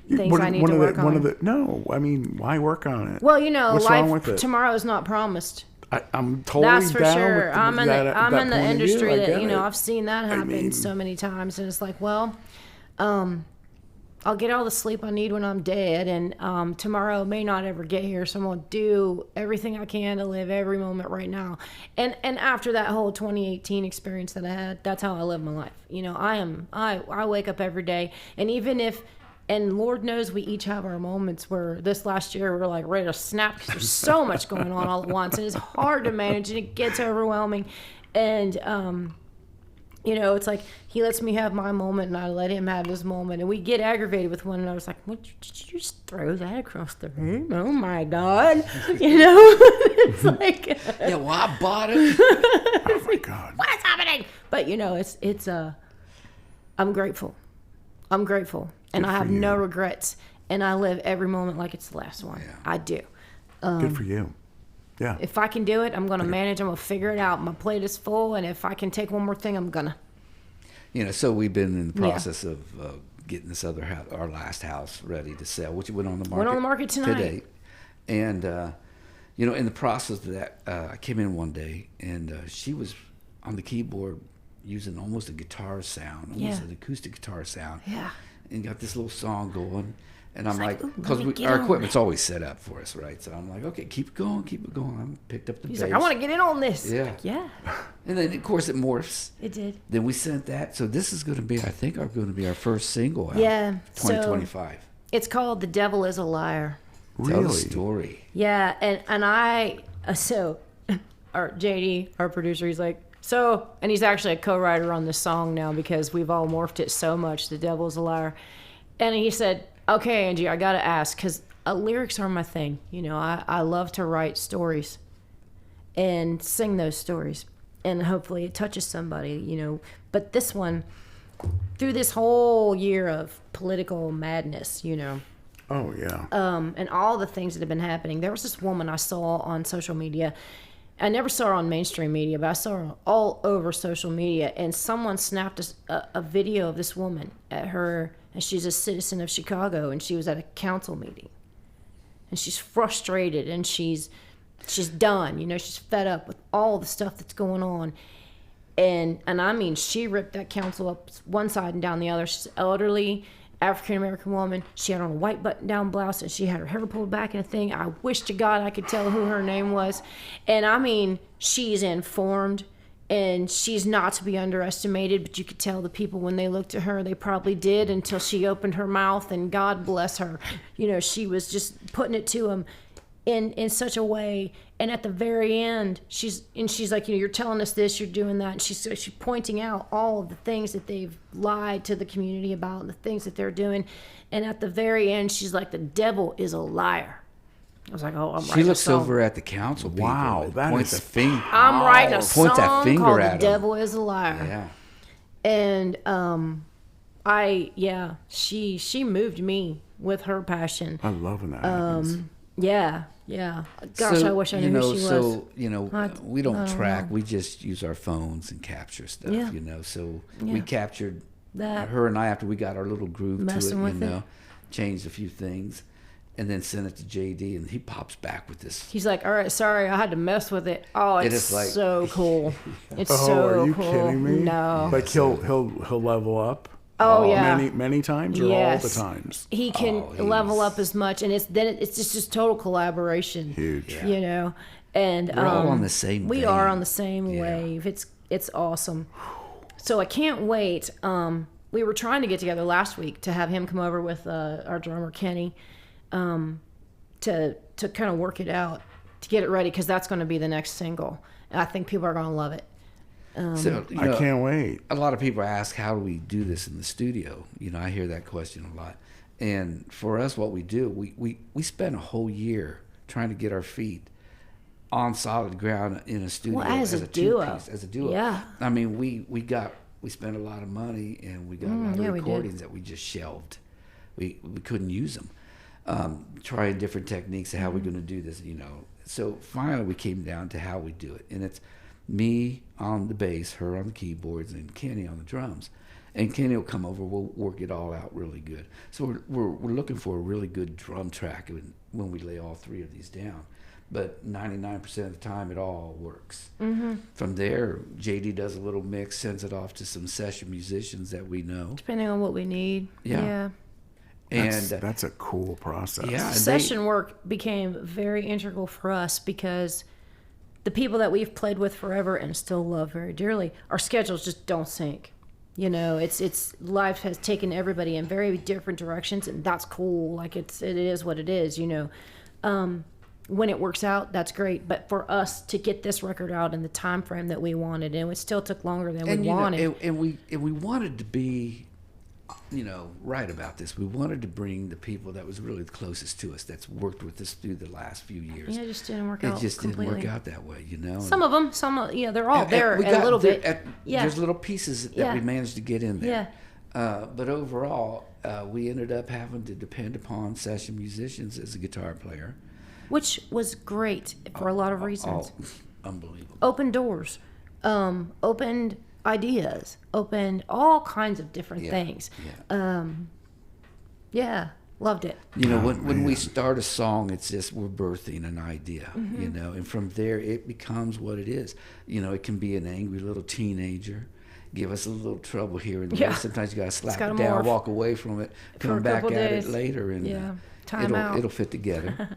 things One- I need one to of the- work one on. of the no, I mean, why work on it? Well, What's wrong with life it? tomorrow is not promised. I'm totally That's for down sure. with I'm in that, the that industry point of view. I that get it. I've seen that happen mean- so many times, and it's like, well, I'll get all the sleep I need when I'm dead, and tomorrow may not ever get here, so I'm gonna do everything I can to live every moment right now. And after that whole 2018 experience that I had, that's how I live my life. You know, I wake up every day, and even if, and Lord knows we each have our moments where this last year we're like ready to snap because there's so much going on all at once, and it's hard to manage, and it gets overwhelming, and you know, it's like he lets me have my moment and I let him have his moment. And we get aggravated with one another. It's like, what, did you just throw that across the room? Oh, my God. You know? It's like... Yeah, well, I bought it. Oh, my God. What is happening? But, you know, I'm grateful. I'm grateful. And I have no regrets. And I live every moment like it's the last one. Yeah. I do. Good for you. Yeah. If I can do it, I'm going to manage. I'm going to figure it out. My plate is full, and if I can take one more thing, I'm going to. You know, so we've been in the process of getting this other house, our last house, ready to sell, which went on the market. Went on the market tonight. Today. And, you know, in the process of that, I came in one day, and she was on the keyboard using almost a guitar sound, almost an acoustic guitar sound. Yeah. And got this little song going. And I'm like, "Ooh, because let me our get equipment's always set up for us, right? So I'm like, okay, keep it going, keep it going. I picked up the He's bass. like, I want to get in on this. Yeah. Like, yeah. And then, of course, it morphs. It did. Then we sent that. So this is going to be, I think, going to be our first single out. Yeah. 2025. It's called The Devil is a Liar. Tell the Really? story. Yeah, and I, so, our JD, our producer, he's like, so, and he's actually a co-writer on this song now because we've all morphed it so much, The Devil is a Liar. And he said, okay, Angie, I got to ask, because lyrics are my thing. You know, I love to write stories and sing those stories. And hopefully it touches somebody, you know. But this one, through this whole year of political madness, you know, Oh, yeah. and all the things that have been happening. There was this woman I saw on social media. I never saw her on mainstream media, but I saw her all over social media. And someone snapped a video of this woman at her, and she's a citizen of Chicago, and she was at a council meeting. And she's frustrated, and she's done. You know, she's fed up with all the stuff that's going on. And I mean, she ripped that council up one side and down the other. She's elderly, African-American woman. She had on a white button-down blouse, and she had her hair pulled back in a thing. I wish to God I could tell who her name was. And I mean, she's informed, and she's not to be underestimated, but you could tell the people when they looked at her, they probably did until she opened her mouth, and God bless her. You know, she was just putting it to them in such a way. And at the very end, she's like, you know, you're telling us this, you're doing that. And she's pointing out all of the things that they've lied to the community about and the things that they're doing. And at the very end, she's like, the devil is a liar. I was like, oh, I'm She writing looks a song. over at the council people. Wow, and that points is- a finger. I'm writing a Point that song finger called at The 'em. Devil is a Liar. Yeah. And she moved me with her passion. I love when that happens. Yeah. Gosh, I wish I knew who she was. So, you know, we I don't don't track. know. We just use our phones and capture stuff, Yeah. you know. So Yeah. we captured That. her and I after we got our little groove to it, Messing you with it. know, changed a few things, and then sent it to JD, and he pops back with this. He's like, all right, sorry, I had to mess with it. Oh, it's is like- so cool. It's Oh, so are you cool. kidding me? No. Like he'll level up. Oh, yeah. Many times or Yes. all the times. He can Oh, level he's- up as much, and it's just total collaboration. Huge. Yeah. You know, and We're all on the same We vein. are on the same Yeah. wave. It's awesome. So I can't wait. We were trying to get together last week to have him come over with our drummer Kenny, to kind of work it out, to get it ready, because that's going to be the next single. And I think people are going to love it. So, you I know, can't wait. a lot of people ask, how do we do this in the studio? You know, I hear that question a lot. And for us, what we do, we spend a whole year trying to get our feet on solid ground in a studio Well, as a two-piece, duo. as a duo. Yeah. I mean, we spent a lot of money, and we got a lot yeah, of we did. recordings that we just shelved. We couldn't use them. Trying different techniques of how we're going to do this, you know. So finally, we came down to how we do it, and it's me on the bass, her on the keyboards, and Kenny on the drums. And Kenny will come over. We'll work it all out really good. So we're looking for a really good drum track when we lay all three of these down. But 99% of the time, it all works. Mm-hmm. From there, JD does a little mix, sends it off to some session musicians that we know. Depending on what we need. Yeah. Yeah. And That's a cool process. yeah, and Session work became very integral for us because the people that we've played with forever and still love very dearly, our schedules just don't sync. You know, it's life has taken everybody in very different directions, and that's cool. Like it is what it is. You know, when it works out, that's great. But for us to get this record out in the time frame that we wanted, and it still took longer than we wanted. and we wanted to be, you know, right about this. We wanted to bring the people that was really the closest to us, that's worked with us through the last few years. Yeah, it just didn't work out. It just completely. didn't work out that way, you know. Some of them, they're all there we a got little there- bit. Yeah. There's little pieces that Yeah. we managed to get in there. Yeah. But overall, we ended up having to depend upon session musicians as a guitar player. Which was great for a lot of reasons. Unbelievable. Opened doors, opened ideas, opened all kinds of different things. Yeah, loved it. You know, when we start a song, it's just we're birthing an idea, you know, and from there it becomes what it is. You know, it can be an angry little teenager, give us a little trouble here and there. Yeah. Sometimes you got to slap gotta it down, morph. walk away from it, For come a back couple at days. it later, and Yeah. Time out. it'll fit together.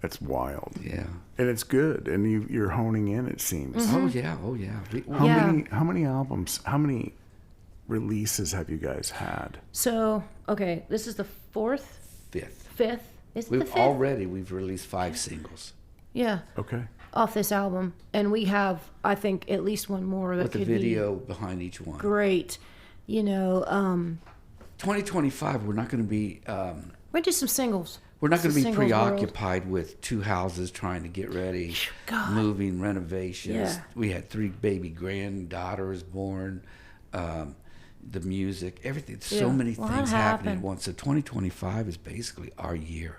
That's wild. Yeah. And it's good, and you're honing in. It seems. Oh yeah. Oh yeah. How many albums? How many releases have you guys had? So, okay, this is the Fifth. fifth. Is it the fifth? We've released 5 singles Yeah, Okay. off this album, and we have, I think, at least one more that with the could video behind each one. be great. You know, 2025, we're not going to be. we do some singles. We're not going to be Singles world. preoccupied with 2 houses trying to get ready, God. moving, renovations. Yeah. We had 3 baby granddaughters born, the music, everything. So Yeah. many A lot things happening at happened. once. So 2025 is basically our year.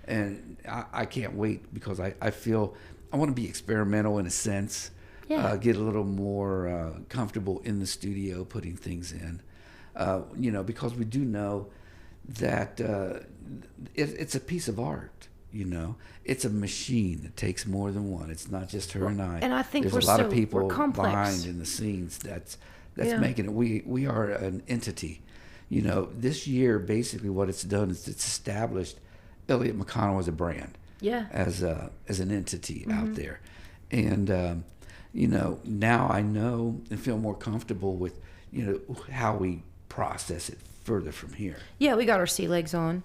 And I can't wait because I feel I want to be experimental in a sense, Yeah. get a little more comfortable in the studio putting things in. You know, because we do know that it's a piece of art. You know, it's a machine. It takes more than one. It's not just her and I. and I think there's we're a lot of so- people we're complex. behind in the scenes that's Yeah. making it. We are an entity. You know, this year basically what it's done is it's established Eleyet McConnell as a brand. Yeah. As an entity out there, and you know, now I know and feel more comfortable with, you know, how we process it further from here, Yeah, we got our sea legs on,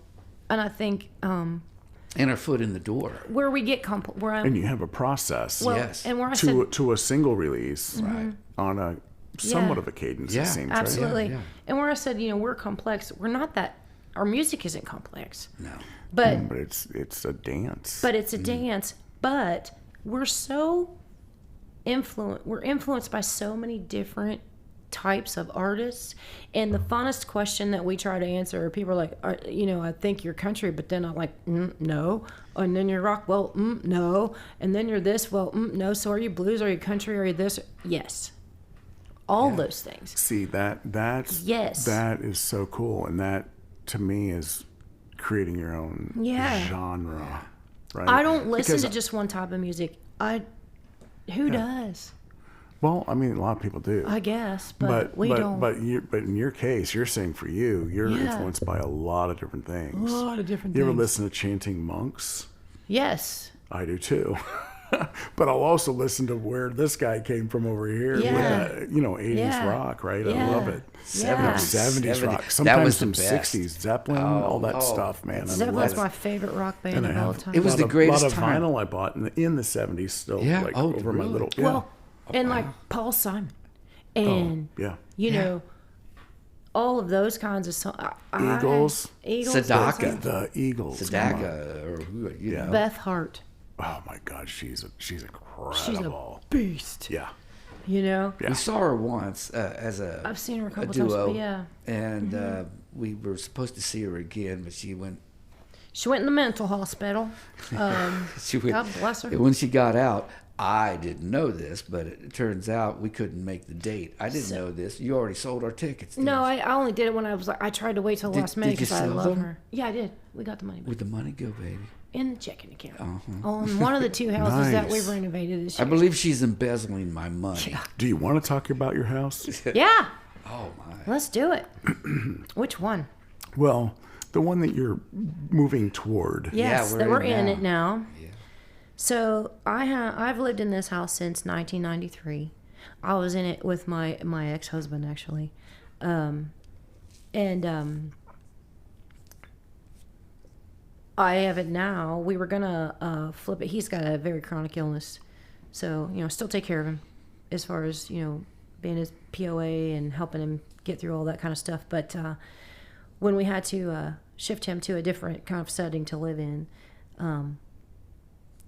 and I think and our foot in the door. where we get where I'm And you have a process well, yes. and where I said to a single release on a somewhat Yeah. of a cadence. Yeah. It seems right? absolutely, yeah. and where I said, you know, we're complex. We're not that. Our music isn't complex, No, but But it's a dance. but it's a dance. But we're so we're influenced by so many different types of artists, and the funnest question that we try to answer, people are like, you know, I think you're country, but then I'm like, no, and then you're rock, well, no, and then you're this, well, no, so are you blues, are you country, are you this? Yes, all those things. See that's Yes. that is so cool, and that to me is creating your own Yeah. genre. Right? I don't listen Because- to just one type of music. Who does? Well, I mean, a lot of people do. I guess, but we don't. But in your case, you're saying for you, you're Yeah. influenced by a lot of different things. a lot of different You ever things. listen to chanting monks? Yes. I do too. But I'll also listen to where this guy came from over here. Yeah. With, you know, 80s Yeah. rock, right? I Yeah. love it. Yeah. 70s rock. That Sometimes was the some best. 60s. Zeppelin, all that stuff, man. I Zeppelin's love my it. favorite rock band And I of all have time. It was a the lot of- greatest lot of time. vinyl I bought in the 70s still. Yeah. Like Oh, over my really? little. Yeah. Well, and like Paul Simon, and yeah. you know, all of those kinds of songs. Eagles. Eagles, Sedaka. The Eagles. come on. Sedaka, or who, you know. Beth Hart. Oh my God, she's She's incredible. a beast. Yeah. You know. Yeah. We saw her once as a I've seen her a a couple duo, times. But yeah. and we were supposed to see her again, but she went. She went in the mental hospital. She went. God bless her. And when she got out, I didn't know this, but it turns out we couldn't make the date. I didn't know this. You already sold our tickets. didn't No, you? I only did it when I was like, I tried to wait till the last minute did you because I sell love them? her. Yeah, I did. We got the money back. Where'd the money go, baby? In the checking account on one of the 2 houses that Nice. we've renovated this I year. believe she's embezzling my money. Do you want to talk about your house? Yeah, Oh my! let's do it. Which one? Well, the one that you're moving toward. Yes, we're that we're in in now. it now. Yeah. So I've lived in this house since 1993. I was in it with my ex-husband actually, I have it now. We were gonna flip it. He's got a very chronic illness, so still take care of him as far as being his POA and helping him get through all that kind of stuff. But when we had to shift him to a different kind of setting to live in,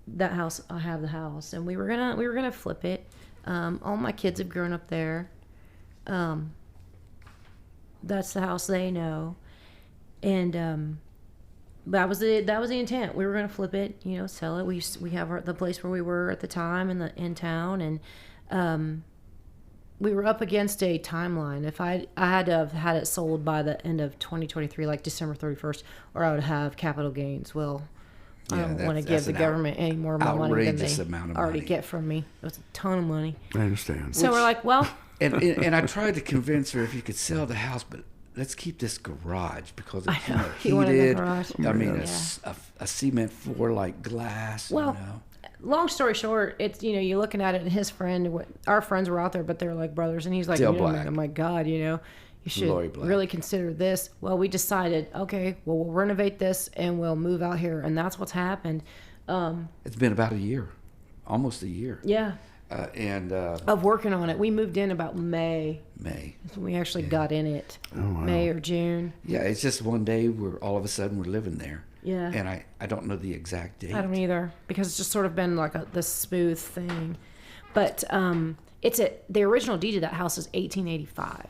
that house, I have the house, and we were gonna flip it. All my kids have grown up there. That's the house they know, and that was the intent. We were gonna flip it, sell it. We have the place where we were at the time in town, and we were up against a timeline. If I had to have had it sold by the end of 2023, like December 31st, or I would have capital gains. Well, I don't want to give the government any more money than they already get from me. It was a ton of money. I understand. So we're like, well, And I tried to convince her if you could sell the house, but let's keep this garage because it's You wanted the heated. garage. I mean, Yeah. a cement floor like glass. Well, long story short, it's you're looking at it, and his friend, our friends were out there, but they're like brothers, and he's like, Still black. oh my God, you should Lori Black. really consider this. Well, we decided, okay, well, we'll renovate this and we'll move out here, and that's what's happened. It's been about a year, almost a year. Yeah, of working on it. We moved in about May. That's when we actually got in it. Oh, wow. May or June. Yeah, it's just one day all of a sudden we're living there. Yeah. And I don't know the exact date. I don't either, because it's just sort of been like this smooth thing. But the original deed of that house is 1885.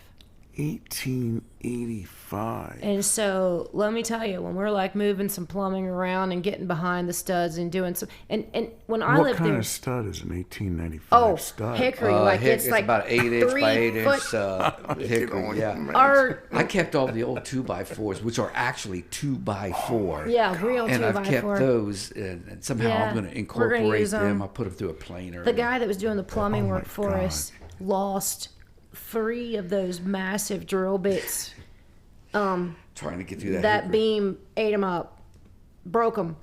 1885. And so let me tell you, when we're like moving some plumbing around and getting behind the studs and doing some, and when I What lived kind there, of stud is an 1895 oh, stud? hickory, like it's like about 8-inch by 8-inch Get hickory. on, Yeah. man. I kept all the old 2x4s, which are actually 2x4. Yeah, real And I've kept 2x4. those, and somehow Yeah, I'm going to we're incorporate gonna use them. them. I'll put them through a planer. the guy that was doing the plumbing Oh, my work for God. us lost 3 of those massive drill bits. trying to get through that. That hickory. beam ate them up, broke them,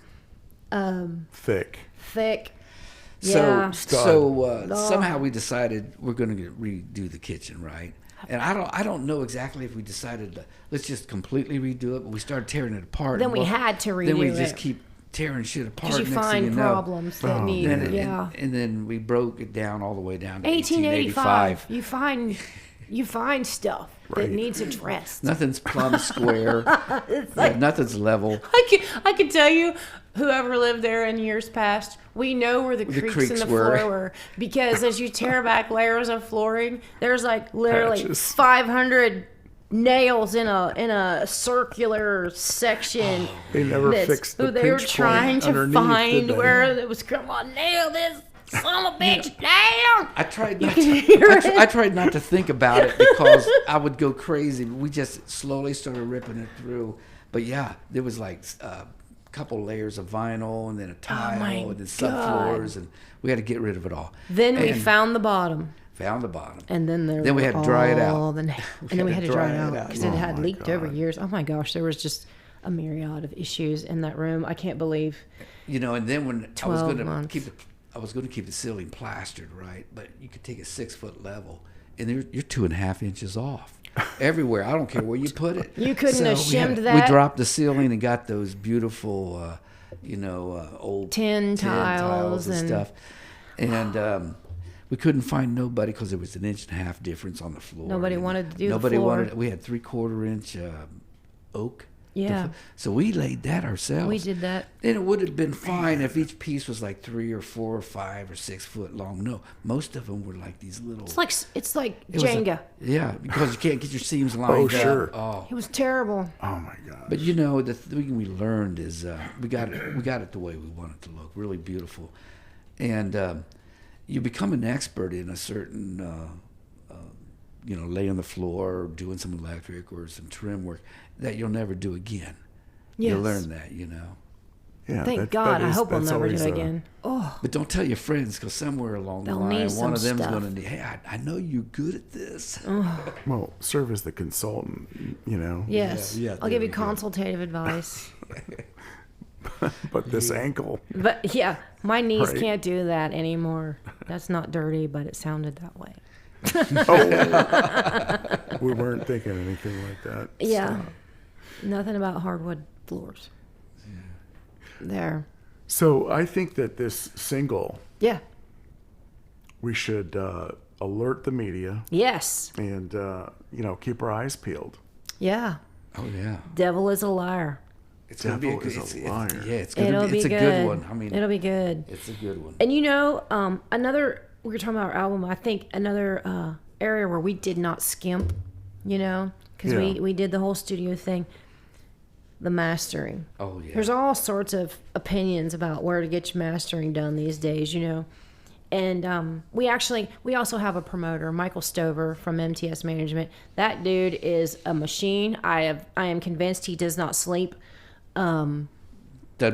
Thick. thick. So, Yeah. somehow we decided we're going to redo the kitchen, right? And I don't know exactly if we decided let's just completely redo it, but we started tearing it apart. Then we had to Then we redo just it. keep tearing shit apart. Because you next thing find you know. problems that need, And, yeah. and then we broke it down all the way down to 1885. 1885. You find stuff Right. that needs addressed. Nothing's plumb square. It's like, Nothing's level. I can tell you, whoever lived there in years past, we know where the creaks in the were. floor were, because as you tear back layers of flooring, there's like literally Patches. 500 nails in a circular section. They never fixed the They were pinch trying point to underneath, find did they? where it was. Come on, nail this son of a bitch down. I tried You not can to, hear it. I tried not to think about it because I would go crazy. We just slowly started ripping it through. But yeah, there was like a couple layers of vinyl and then a tile my and then God. subfloors, and we had to get rid of it all. Then we And found the bottom. found the bottom. And then Then we had to dry it out. and then we had to dry it out because it Oh had my leaked over God. years. Oh my gosh, there was just a myriad of issues in that room. I can't believe. And then when I was 12 going to months. keep the ceiling plastered, right? But you could take a 6-foot level, and you're 2.5 inches off everywhere. I don't care where you put it. You couldn't have we shimmed We that. dropped the ceiling and got those beautiful, old Tin tiles and and- stuff, and we couldn't find nobody because there was an 1.5 inch difference on the floor. Nobody And wanted to do the Nobody floor. wanted. We had 3/4 inch oak. Yeah. So we laid that ourselves. We did that. And it would have been fine if each piece was like 3 or 4 or 5 or 6 foot long. No, most of them were like these little. It's like it was a- Jenga. yeah, because you can't get your seams lined up. sure. Oh, It was terrible. Oh my God. but the thing we learned is we got it the way we want it to look, really beautiful, and you become an expert in a certain. Laying the floor, or doing some electric or some trim work that you'll never do again. Yes. You'll learn that, Yeah, Thank that God. I is- hope we'll that's never do always it a- again. Oh, But don't tell your friends, because somewhere along They'll the need line, some one of them's stuff. going to need, hey, I know you're good at this. Well, serve as the consultant, you know. yes. yeah, I'll there give we you go. consultative advice. But this ankle, But yeah, my knees Right. can't do that anymore. That's not dirty, but it sounded that way. we weren't thinking anything like that. Yeah. Nothing about hardwood floors. There. So I think that this single, Yeah. we should alert the media Yes. and, keep our eyes peeled. Yeah. Oh, yeah. Devil is a liar. It's going to be a Devil good, is a liar. it's It'll going to be, it's be a good. good one. I mean, It'll be good. it's a good one. And another, we were talking about our album, I think another area where we did not skimp, because Yeah. we did the whole studio thing, the mastering. Oh, yeah. There's all sorts of opinions about where to get your mastering done these days, And we also have a promoter, Michael Stover from MTS Management. That dude is a machine. I am convinced he does not sleep. Doesn't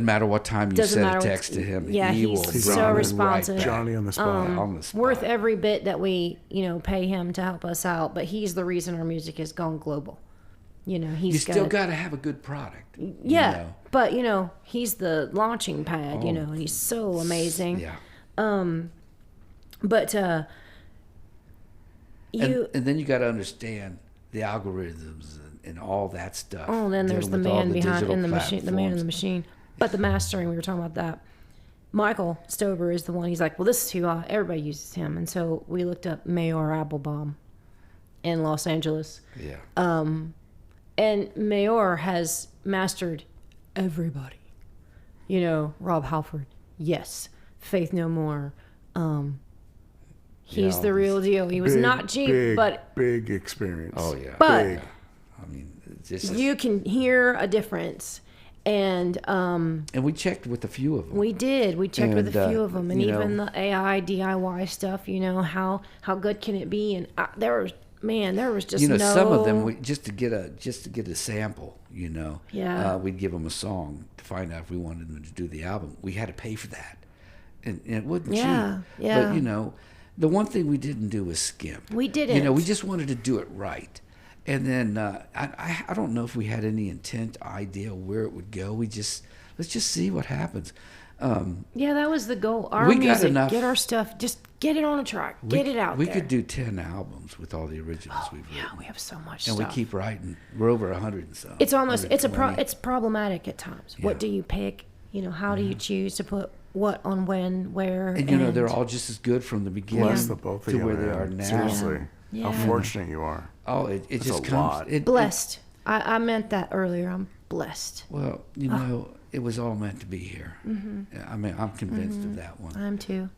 matter what time you Doesn't send matter a what- text to him. yeah, he he's will so run responsive. Right back. Johnny on the spot. On the spot. Worth every bit that we, pay him to help us out. But he's the reason our music has gone global. He's You still got to have a good product. yeah, You know? but he's the launching pad, and he's so amazing. Yeah. But And then you got to understand the algorithms and all that stuff. oh, then there's the dealing with all man behind digital in the machine, the man in the platforms. machine. But the mastering, we were talking about that. Michael Stover is the one. He's like, well, this is who everybody uses him, and so we looked up Mayor Applebaum in Los Angeles. Yeah. And Mayor has mastered everybody. Rob Halford, yes. Faith No More. He's Yeah, the real deal. He was not cheap, but big experience. Oh, yeah. But- Big. I mean, just you can hear a difference. And and we checked with a few of them. we did. We checked with And, a few of them, and you even know- the AI DIY stuff. How good can it be? And there was just no. some of them just to get a sample. Yeah. We'd give them a song to find out if we wanted them to do the album. We had to pay for that, and it wasn't Yeah, cheap. yeah. But the one thing we didn't do was skimp. We didn't. We just wanted to do it right. And then I don't know if we had any idea where it would go. Let's just see what happens. Yeah, that was the goal. Our We got music, enough- get our stuff, just get it on a track, get it out We there. could do 10 albums with all the originals we've written. Yeah, we have so much And stuff. we keep writing. We're over 100 and some. It's almost it's 120. problematic at times. Yeah. What do you pick? How do you choose to put what on when, where? And they're all just as good from the beginning Bless the both of to you, where they man. are now. Seriously. Yeah. How fortunate you are. Oh, it That's just a comes. lot. blessed. I meant that earlier. I'm blessed. Well, it was all meant to be here. I mean, I'm convinced of that one. I'm too.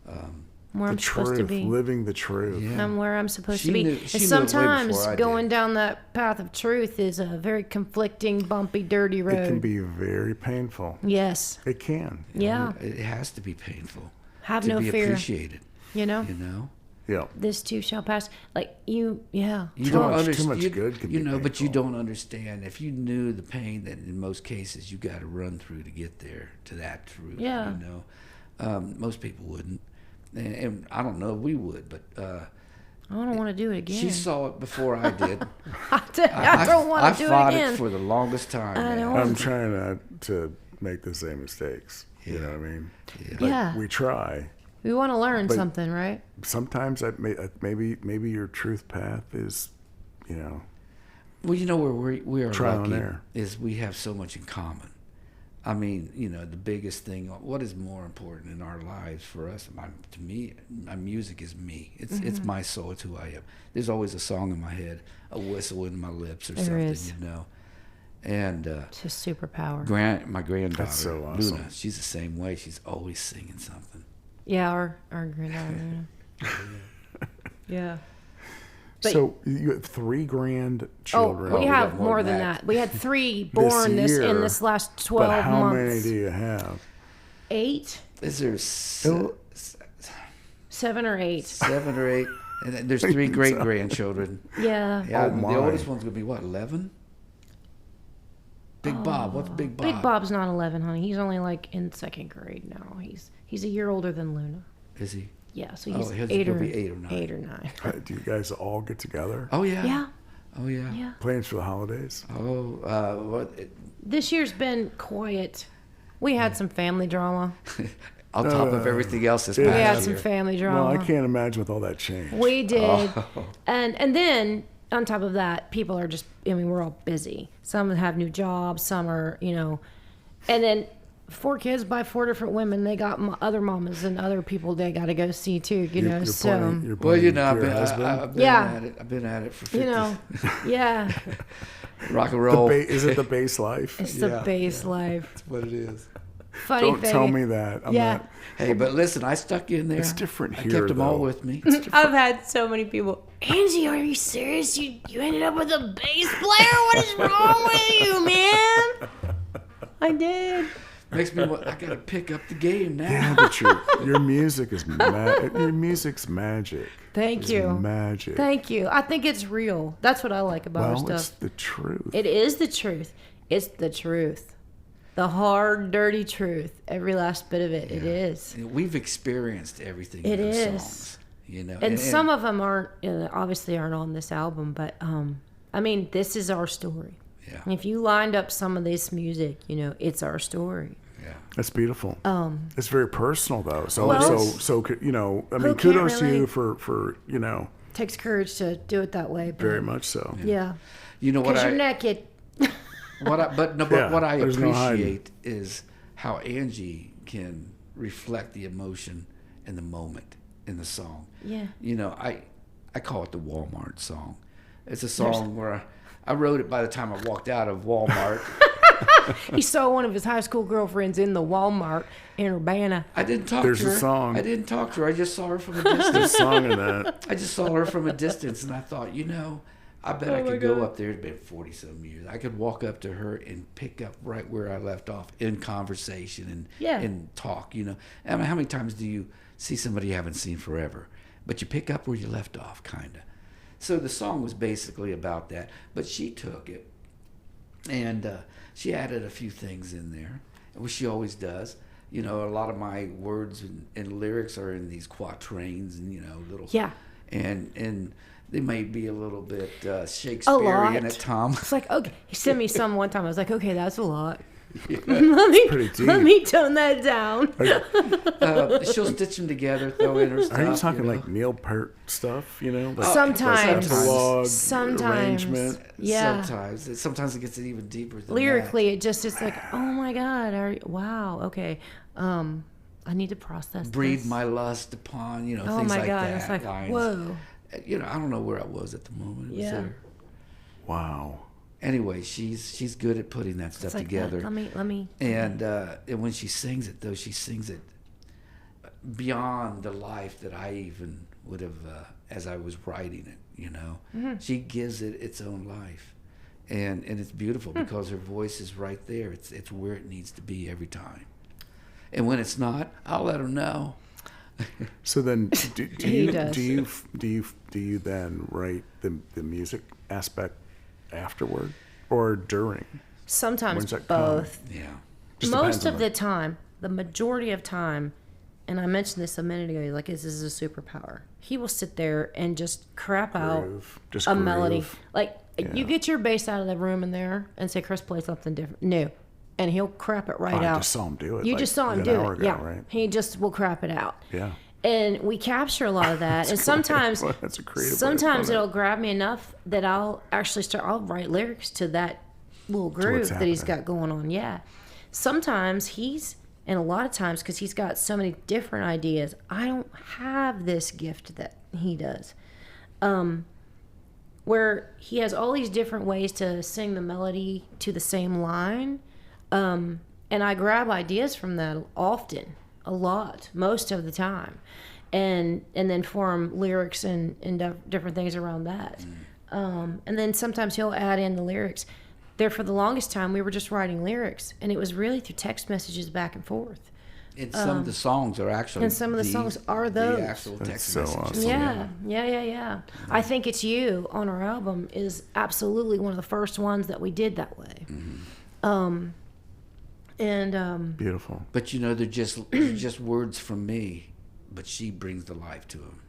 Where The I'm supposed to truth, be. living the truth. Yeah. I'm where I'm supposed She to be. knew- And she knew it way sometimes before I going did. down that path of truth is a very conflicting, bumpy, dirty road. It can be very painful. Yes. It can. Yeah. It has to be painful. Have to no be fear. appreciated. You know? Yeah. This too shall pass. Like you, yeah. You Too don't much- too understand. much good can be But you painful. don't understand. If you knew the pain that in most cases you got to run through to get there to that truth. Yeah. Most people wouldn't, and I don't know if we would, but I don't want to do it again. she saw it before I did. I don't want to do it I fought again. it for the longest time. I man. don't- I'm trying not to make the same mistakes. You know what I mean? But Yeah. we try. We want to learn But- something, right? Sometimes maybe your truth path is, Well, where we are Trial and lucky error. is we have so much in common. I mean, the biggest thing. What is more important in our lives for us? To me, my music is me. It's my soul. It's who I am. There's always a song in my head, a whistle in my lips, or There something. is. And It's a superpower. my granddaughter, That's so awesome. Luna, she's the same way. She's always singing something. Yeah, our granddaughter. Yeah. But- so you have 3 grandchildren. Oh, we we have got more than that. We had 3 born in year, this last 12 but how months. many do you have? 8, Is there Oh. 7 or 8. 7 or 8? And then there's 3 great grandchildren. Yeah. Yeah, Oh, the my. oldest one's gonna be what, 11? Big Bob. What's Big Bob? Big Bob's not 11, honey. He's only like in 2nd grade now. He's a year older than Luna. Is he? Yeah, so he's he'll 8 be 8 or 9. 8 or 9. Do you guys all get together? Oh yeah. Yeah, Oh yeah. yeah. Plans for the holidays? Oh, what? This year's been quiet. We had some family drama. On top of everything else that's We had past some year. family drama. Well, I can't imagine with all that change. We did. Oh. And then on top of that, people are just, I mean, we're all busy. Some have new jobs, some are, and then 4 kids by 4 different women. They got other mamas and other people they got to go see too, You're so, pointing- you're Well, pointing I've to your husband? been Yeah. at it. I've been at it for 50. Yeah, Rock and roll. Is it the base life? it's the Yeah. base life. That's what it is. Funny Don't thing. tell me that. I'm Yeah. not. Hey, but listen, I stuck in there. It's different I here, kept them all though. with me. I've had so many people. Angie, are you serious? You ended up with a bass player? What is wrong with you, man? I did. Makes me want. I gotta pick up the game now. Yeah, but your music is your music's magic. Thank It's you. Magic. Thank you. I think it's real. That's what I like about our Well, stuff. it's the truth. It is the truth. It's the truth. The hard, dirty truth. Every last bit of it. It is. We've experienced everything in It those is. songs. And some of them aren't, obviously aren't on this album, but I mean, this is our story. Yeah. And if you lined up some of this music, it's our story. Yeah. That's beautiful. It's very personal though. So Well, I mean, can't kudos to really- you for Takes courage to do it that way. But very much so. Yeah. You know what Because you're I naked. but Yeah, what I there's no hiding. appreciate is how Angie can reflect the emotion and the moment in the song. Yeah. I call it the Walmart song. It's a song where I wrote it by the time I walked out of Walmart. He saw one of his high school girlfriends in the Walmart in Urbana. I didn't talk There's to her. a song. I didn't talk to her. I just saw her from a There's distance. a song in that. I just saw her from a distance, and I thought, I bet I could go up there. It's been 40-some years. I could walk up to her and pick up right where I left off in conversation and talk. I mean, how many times do you see somebody you haven't seen forever, but you pick up where you left off, kind of? So the song was basically about that, but she took it and she added a few things in there, which she always does. A lot of my words and lyrics are in these quatrains and little and they may be a little bit Shakespearean at times. It's like, okay, he sent me some one time. I was like, okay, that's a lot. Pretty deep. Let me tone that down. She'll stitch them together, throw in her stuff. Are you talking like Neil Peart stuff? Like Sometimes. epilogue, Sometimes. arrangement. Yeah. Sometimes it gets even deeper than Lyrically, it's like, oh my God, wow, okay. I need to process that. Breed this. my lust upon, Oh things my like God, that. it's like, lines. whoa. I don't know where I was at the moment. It was there. Wow. Anyway, she's good at putting that stuff It's like, together. let me. And when she sings it, though, she sings it beyond the life that I even would have as I was writing it. Mm-hmm. She gives it its own life, and it's beautiful because her voice is right there. It's where it needs to be every time. And when it's not, I'll let her know. So then, do He you does. do you then write the music aspect afterward or during? Sometimes When's that come? both. Yeah. Just Most depends on of the time, the majority of time, and I mentioned this a minute ago, like this is a superpower. He will sit there and just crap out Groove. Just a groove. melody. Like Yeah. you get your bass out of the room in there and say, Chris, play something different, new, and he'll crap it right I out. just saw him do it. You like just saw him an do hour it, ago, yeah. right? He just will crap it out. Yeah. And we capture a lot of that, and sometimes, That's a creative way of sometimes putting it. it'll grab me enough that I'll actually I'll write lyrics to that little groove what's that he's happening. got going on. Yeah. Sometimes and a lot of times, because he's got so many different ideas, I don't have this gift that he does. Where he has all these different ways to sing the melody to the same line. And I grab ideas from that often, a lot, most of the time. And then form lyrics and different things around that. And then sometimes he'll add in the lyrics. There for the longest time, we were just writing lyrics, and it was really through text messages back and forth. And some of the songs are actually. and some of the songs are those. The actual text so messages. awesome. Yeah. I think It's You on our album is absolutely one of the first ones that we did that way. Beautiful. But they're just words from me, but she brings the life to them.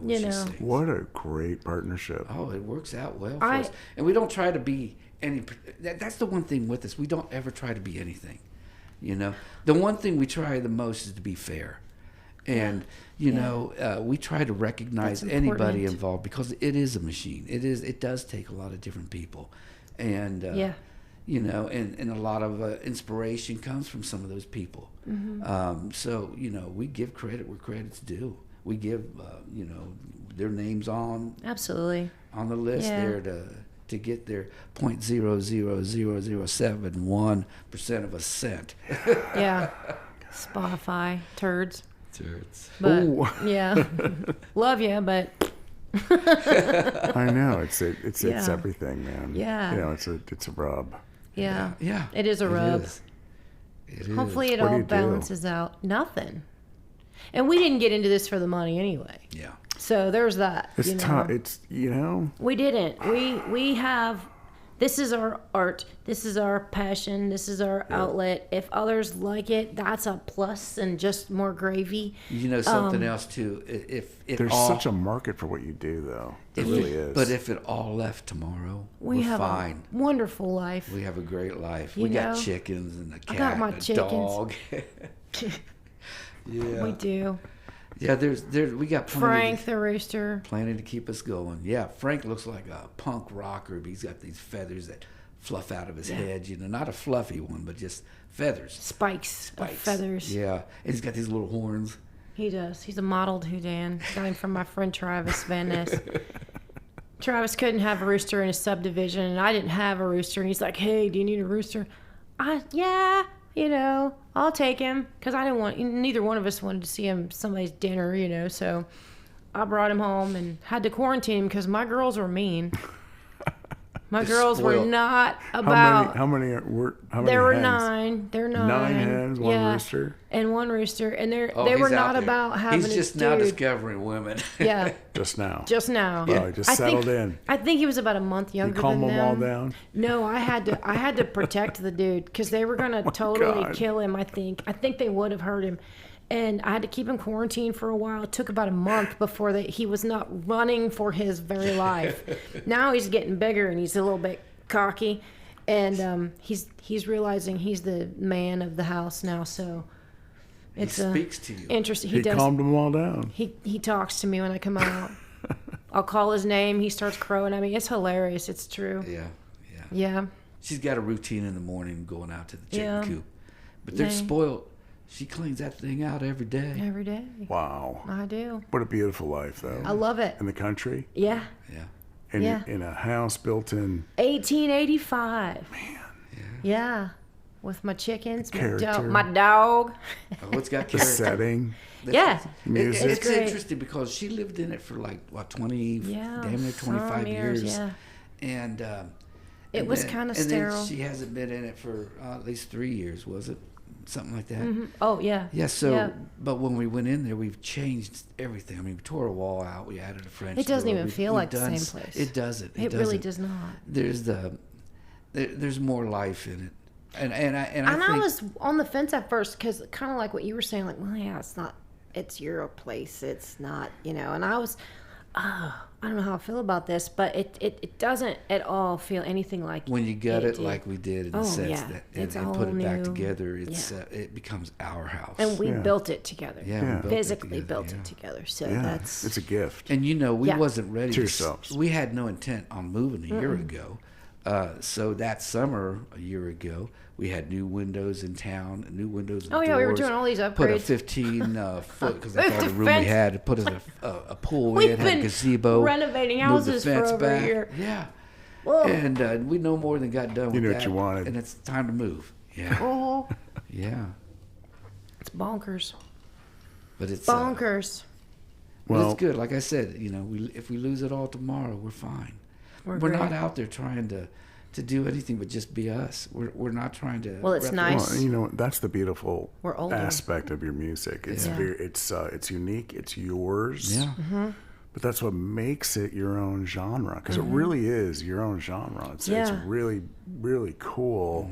When You she know. sings. What a great partnership. Oh, it works out well for us, and we don't try to be any. That's the one thing with us. We don't ever try to be anything. The one thing we try the most is to be fair, and we try to recognize That's anybody important. involved because it is a machine. It does take a lot of different people, and and a lot of inspiration comes from some of those people. So we give credit where credit's due. We give their names on Absolutely. the list Yeah. there to get their 0.00071% of a cent. Yeah. Spotify turds. Turds. But Ooh. yeah, love you, but I know it's Yeah. everything, man. Yeah. It's a rub. yeah, Yeah. it is a rub. It is. Hopefully, it What do all you do? balances out. Nothing. And we didn't get into this for the money anyway. Yeah. So there's that. It's tough. It's We didn't. We have. This is our art. This is our passion. This is our outlet. If others like it, that's a plus and just more gravy. Something else too. If it there's all, such a market for what you do, though. There really is. But if it all left tomorrow, We we're have fine. a wonderful life. We have a great life. You We got know, chickens and a cat, got my and a chickens. dog. Yeah. We do. Yeah, we got Frank the rooster. plenty to keep us going. Yeah, Frank looks like a punk rocker, but he's got these feathers that fluff out of his head. Not a fluffy one, but just feathers. Spikes. Of feathers. Yeah, and he's got these little horns. He does. He's a mottled houdan. Got him from my friend Travis Van Ness. Travis couldn't have a rooster in his subdivision, and I didn't have a rooster. And he's like, "Hey, do you need a rooster?" Yeah, I'll take him because I didn't want. Neither one of us wanted to see him somebody's dinner, So I brought him home and had to quarantine him because my girls were mean. My girls were spoiled. not about. How many were? How many There were hens? 9. There are 9. 9 hens, one rooster. And one rooster, and they He's were out not there. about having. He's a just now dude. discovering women. Yeah, Just now. just now. Oh, he just settled in. I think he was about a month You younger calm than them all them. down. No, I had to protect the dude because they were gonna totally God. kill him. I think they would have hurt him, and I had to keep him quarantined for a while. It took about a month before he was not running for his very life. Now he's getting bigger and he's a little bit cocky, and he's realizing he's the man of the house now. So it's speaks to you. interesting. He He does. calmed them all down. He talks to me when I come out. I'll call his name. He starts crowing. I mean, it's hilarious. It's true. Yeah. Yeah. She's got a routine in the morning going out to the chicken Yeah. coop. But they're They- spoiled. She cleans that thing out every day. Every day. Wow. I do. What a beautiful life, though. I love it. In the country, Yeah. Yeah. and Yeah. in a house built in 1885. Man. Yeah. With my chickens, Character. my dog. Oh, it's got the character. Yeah. setting. Music. It's great. interesting because she lived in it for 20, Yeah. damn near 25 some years. Yeah. And It and was then- kind of and then sterile. she hasn't been in it for at least 3 years, was it? Something like that. Oh, yeah. Yeah. So, Yeah. but when we went in there, we've changed everything. I mean, we tore a wall out. We added a French. It doesn't door. even feel We've like the done same place. It doesn't. It really doesn't. does not. There's more life in it, and I And I think was on the fence at first because kind of like what you were saying, like, well, yeah, it's your place. It's not, and I was, I don't know how I feel about this, but it doesn't at all feel anything like when you gut it did. like we did in the Oh, sense yeah. that It's and a put whole it back new- together, it's yeah. it becomes our house. And we Yeah. built it together. yeah, we Yeah. built it Physically together, built yeah. it together. So Yeah, that's it's a gift. And we Yeah. wasn't ready. To yourselves. We had no intent on moving a year ago. So that summer a year ago, we had new windows in town, new windows. And Oh, yeah, we were doors, doing all these Put a upgrades. 15 foot because that's all the room we Fence. had. Put a pool We've in, had a been gazebo, renovating moved the houses for fence over a back. year. Yeah. Whoa. And we no more than got done with knew that. what you wanted. And it's time to move. Yeah. Oh, Yeah. it's bonkers. But it's Bonkers. but Well, it's good. Like I said, if we lose it all tomorrow, we're fine. We're We're great. not out there trying to do anything but just be us. We're not trying to. Well, it's nice. well, that's the beautiful We're older. aspect of your music. It's Yeah. it's unique. It's yours. Yeah. Mm-hmm. But that's what makes it your own genre, because it really is your own genre. It's Yeah. really, really cool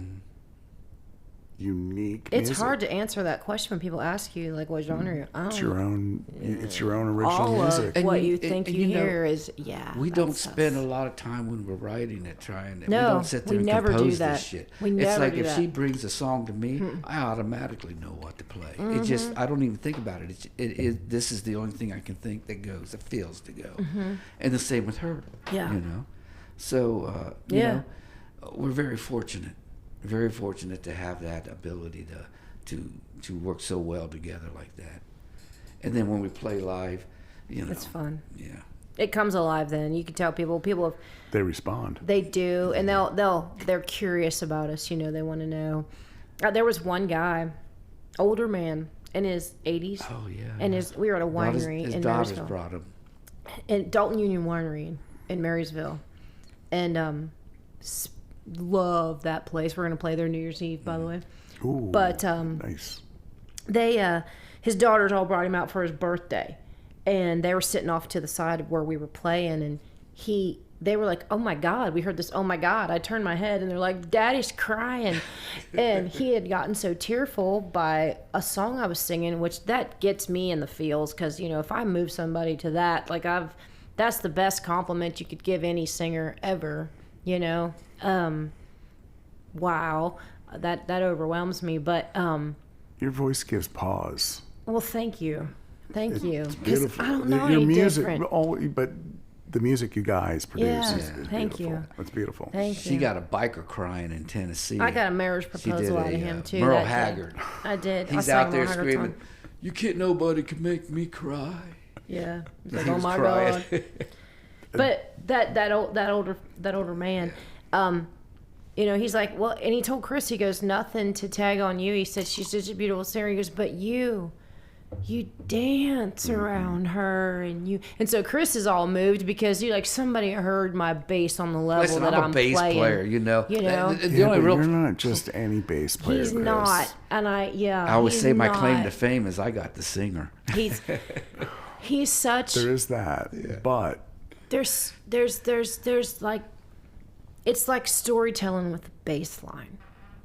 unique It's music. hard to answer that question when people ask you, like, what genre you It's your own. It's your own original all music. of what And you you- think and you you know, hear is, yeah. We that don't stuff. spend a lot of time when we're writing it trying to. No, we don't sit there we and never do compose that. this shit. We it's never like do if that. she brings a song to me, I automatically know what to play. Mm-hmm. It just I don't even think about it. This is the only thing I can think that goes, that feels to go. And the same with her. Yeah. You know, so you Yeah. know, we're very fortunate to have that ability to work so well together like that. And then when we play live, you know, It's fun. Yeah. It comes alive then. You can tell people have, They respond. they do, and they're curious about us, you know, they want to know. There was one guy, older man, in his 80s. Oh yeah. And we were at a Brought winery his in daughters Marysville. brought him. In Dalton Union Winery in Marysville. And love that place. We're going to play there New Year's Eve, by the way. Ooh, But nice. they his daughters all brought him out for his birthday, and they were sitting off to the side of where we were playing, and they were like, oh my God, we heard this, oh my God. I turned my head and they're like, Daddy's crying. And he had gotten so tearful by a song I was singing, which that gets me in the feels, because, you know, if I move somebody to that, like that's the best compliment you could give any singer ever, you know. Wow, that overwhelms me, but Your voice gives pause. well, thank you. Thank you. It's 'Cause beautiful. I don't know Your any music, different. but the music you guys produce Yeah, is thank beautiful. you. It's beautiful. Thank She you. got a biker crying in Tennessee. I got a marriage She did proposal out of a, him too. Merle that day. Haggard. I did. I He's sang out him there 100 screaming, times. "You can't. Nobody can make me cry." Yeah. He's like, He oh was my crying. God. But that older man, you know, he's like, well, and he told Chris, he goes, nothing to tag on you. He said, she's such a beautiful singer. He goes, but you dance around her, and so Chris is all moved because you like somebody heard my bass on the level Listen, that I'm I'm a bass playing. player, you know. You know? The Yeah, only but real you're not just any bass player. He's Chris. not, and I always he's say my not. claim to fame is I got the singer. He's such. There is that, but There's like, it's like storytelling with a bass line,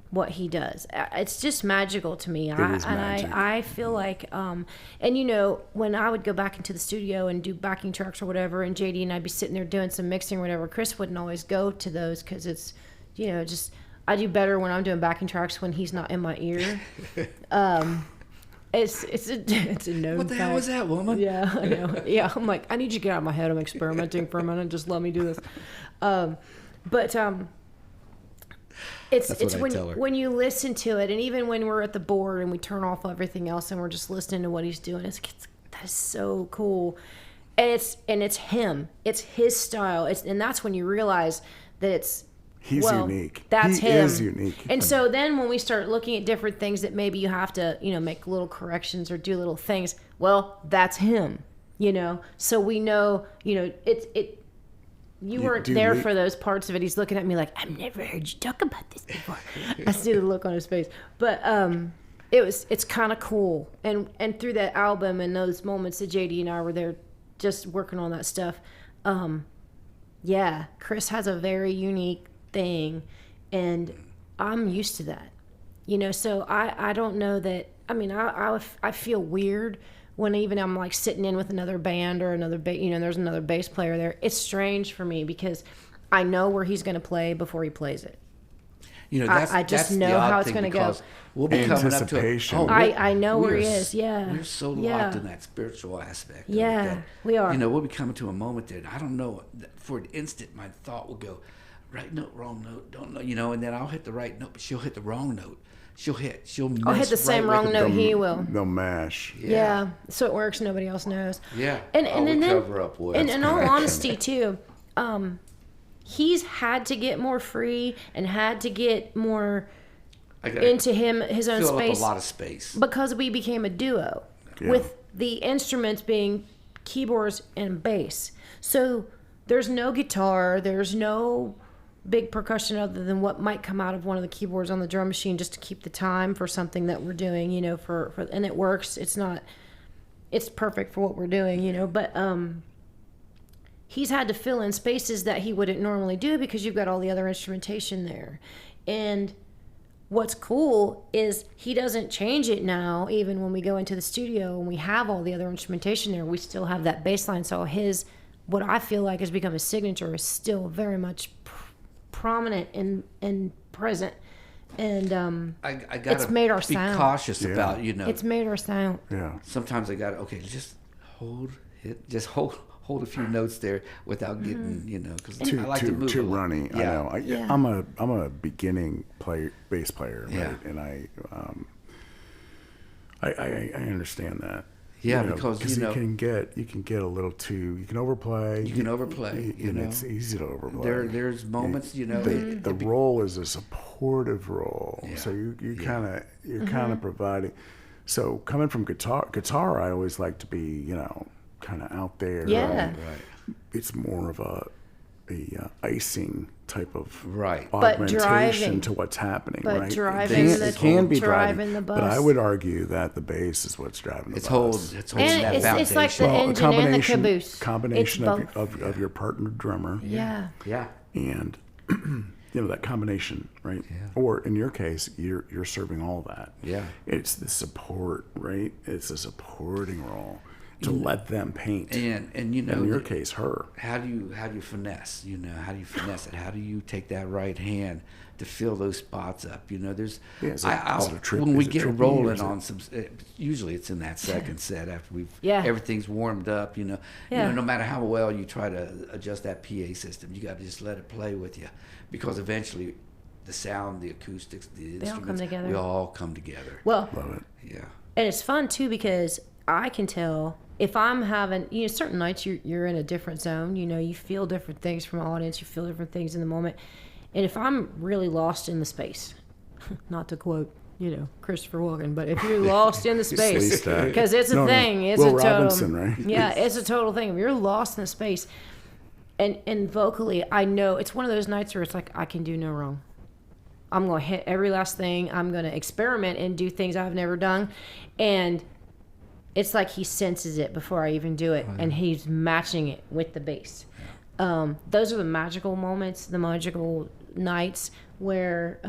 what he does. It's just magical to me. is magic. I feel like, and you know, when I would go back into the studio and do backing tracks or whatever, and JD and I'd be sitting there doing some mixing or whatever, Chris wouldn't always go to those because it's, you know, just, I do better when I'm doing backing tracks when he's not in my ear. It's a known What the hell fact. was that, woman? Yeah, I know. Yeah, I'm like, I need you to get out of my head. I'm experimenting for a minute. Just let me do this. But it's That's what I tell her. when you listen to it, and even when we're at the board and we turn off everything else and we're just listening to what he's doing, that is so cool. And it's him. It's his style. And that's when you realize that he's unique. That's he him. is unique. And so then when we start looking at different things that maybe you have to, you know, make little corrections or do little things, well, that's him, you know? So we know, you know, you weren't do there we- for those parts of it. He's looking at me like, I've never heard you talk about this before. I see the look on his face. But it's kind of cool. And through that album and those moments that JD and I were there just working on that stuff, yeah, Chris has a very unique thing, and I'm used to that, you know. So I don't know that. I mean, I feel weird when even I'm like sitting in with another band or another you know, there's another bass player there. It's strange for me because I know where he's going to play before he plays it. You know, that's, I just that's know the odd how it's thing gonna go. because We'll be coming up to it. Anticipation. I know where we he are is, yeah. We're so Yeah. locked in that spiritual aspect. Yeah, of it that, we are. You know, we'll be coming to a moment that I don't know. For an instant, my thought will go, right note, wrong note, don't know. You know, and then I'll hit the right note, but she'll hit the wrong note. She'll miss I'll hit the same right wrong with note he will. They'll mash. Yeah. So it works. Nobody else knows. Yeah. And Oh, we then cover up well. and in all honesty too, he's had to get more free and had to get more I gotta into his own fill space up a lot of space. because we became a duo Yeah. with the instruments being keyboards and bass. So there's no guitar, there's no big percussion other than what might come out of one of the keyboards on the drum machine just to keep the time for something that we're doing, you know, for and it works. It's perfect for what we're doing, you know, but he's had to fill in spaces that he wouldn't normally do because you've got all the other instrumentation there. And what's cool is he doesn't change it now. Even when we go into the studio and we have all the other instrumentation there, we still have that bass line. So what I feel like has become his signature is still very much prominent and present. And I gotta it's made our be sound. cautious about, you know. It's made our sound. Yeah. Sometimes I gotta just hold a few notes there without getting, you know, because I like to move too a lot. runny. Yeah. I know. I'm a beginning bass player, right? Yeah. And I understand that. Yeah, you know, because you know, you can get a little too, you can overplay. You can overplay, you and know. it's easy to overplay. There's moments, you know. The role is a supportive role, Yeah. so you're kind of providing. So coming from guitar, I always like to be, you know, kind of out there. Yeah. Right. It's more of a icing type of Right. But augmentation driving. to what's happening, But right? driving It can be driving driving the but I bus. would argue that the bass is what's driving the It's bus. holding And that it's foundation. like the engine and the caboose. Combination It's of your partner drummer Yeah. yeah. and you know, that combination, right? Yeah. Or in your case, you're serving all that. Yeah. It's the support, right? It's a supporting role to let them paint. And you know, in your case, her. how do you finesse? You know, how do you finesse it? How do you take that right hand to fill those spots up? You know, there's Is I'll, it a trip? when we Is it get trippy, or rolling is it- on some. Usually, it's in that second set after Yeah. everything's warmed up. You know, Yeah. no matter how well you try to adjust that PA system, you got to just let it play with you, because eventually, the sound, the acoustics, the all come instruments, together. we all come together. Well, Love it. Yeah. and it's fun too because I can tell if I'm having, you know, certain nights you're in a different zone. You know, you feel different things from the audience. You feel different things in the moment. And if I'm really lost in the space, not to quote, you know, Christopher Walken, but if you're lost in the space, because it's a thing, it's Will a total, Robinson, right? Yeah, it's a total thing. If you're lost in the space, and vocally, I know it's one of those nights where it's like I can do no wrong. I'm going to hit every last thing. I'm going to experiment and do things I've never done. And it's like he senses it before I even do it. And he's matching it with the bass. Those are the magical moments, the magical nights where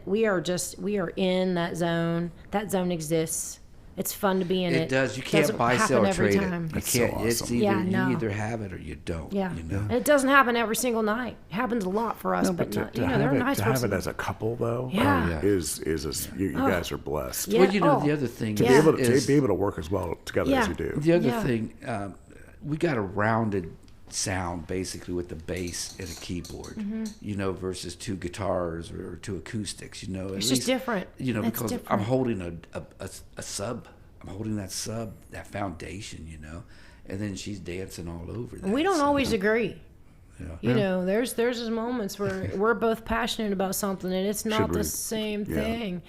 we are in that zone. That zone exists. It's fun to be in it. It does. You can't Doesn't buy, happen sell, or every trade time. it. You That's so can't. It's awesome. either Yeah, no. you either have it or you don't. Yeah. You know. And it doesn't happen every single night. It happens a lot for us, No, but but not, to you know, there are nights have where it as a couple though, Yeah. yeah. you guys are blessed. Yeah. Well, you know, Oh. the other thing To Yeah. be able to work as well together as Yeah. you do. The other Yeah. thing, we got a rounded sound basically with the bass and a keyboard, you know, versus two guitars or two acoustics. You know, It's just different. You know, It's because different. I'm holding a sub. I'm holding that sub, that foundation. You know, and then she's dancing all over that. we don't so, always agree. Yeah. You know, there's those moments where we're both passionate about something and it's not Should the we- same yeah. thing,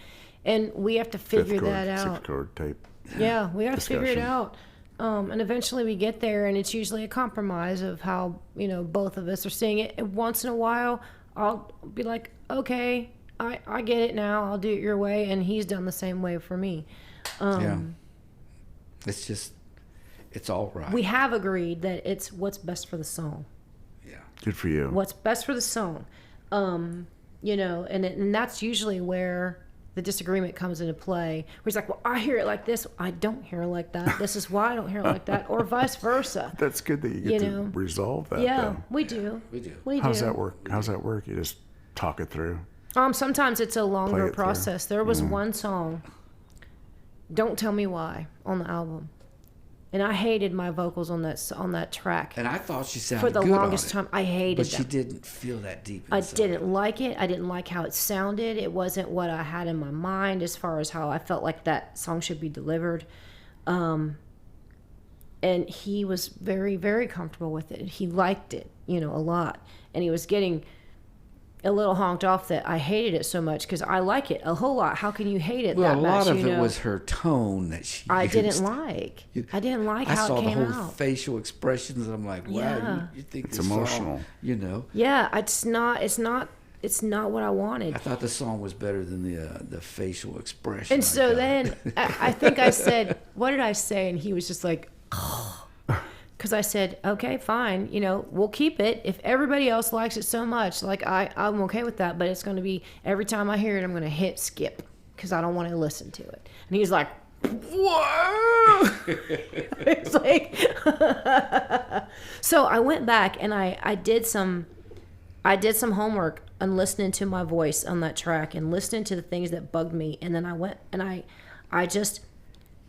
and we have to figure that out. Sixth chord type. Yeah, we got to figure it discussion. out. And eventually we get there, and it's usually a compromise of how, you know, both of us are seeing it. And once in a while, I'll be like, okay, I get it now. I'll do it your way. And he's done the same way for me. Yeah. It's just, it's all right. We have agreed that it's what's best for the song. Yeah. Good for you. What's best for the song. You know, and that's usually where the disagreement comes into play. Where he's like, well, I hear it like this. I don't hear it like that. This is why I don't hear it like that. Or vice versa. That's good that you get You to know. resolve that. Yeah, though. we do. We do. We How's do. that work? How's that work? You just talk it through. Sometimes it's a longer Play it through. process. There was one song, "Don't Tell Me Why," on the album, and I hated my vocals on that track. And I thought she sounded For the good longest on it, time, I hated but she them. didn't feel that deep. I inside. didn't like it. I didn't like how it sounded. It wasn't what I had in my mind as far as how I felt like that song should be delivered. And he was very, very comfortable with it. He liked it, you know, a lot. And he was getting a little honked off that I hated it so much because I like it a whole lot. How can you hate it Well, that a much? lot of you it know? was her tone that she I used. didn't like. I didn't like I how saw it came the whole out. facial expressions, and I'm like, wow, Yeah. you think It's this emotional. song, you know? Yeah, it's not what I wanted. I thought the song was better than the facial expression. And I so got. then I think I said, what did I say? And he was just like, because I said, okay, fine, we'll keep it if everybody else likes it so much. Like I'm okay with that, but it's going to be every time I hear it, I'm going to hit skip because I don't want to listen to it. And he's like, whoa! It's like, so I went back and I did some homework on listening to my voice on that track and listening to the things that bugged me. And then I went and I just,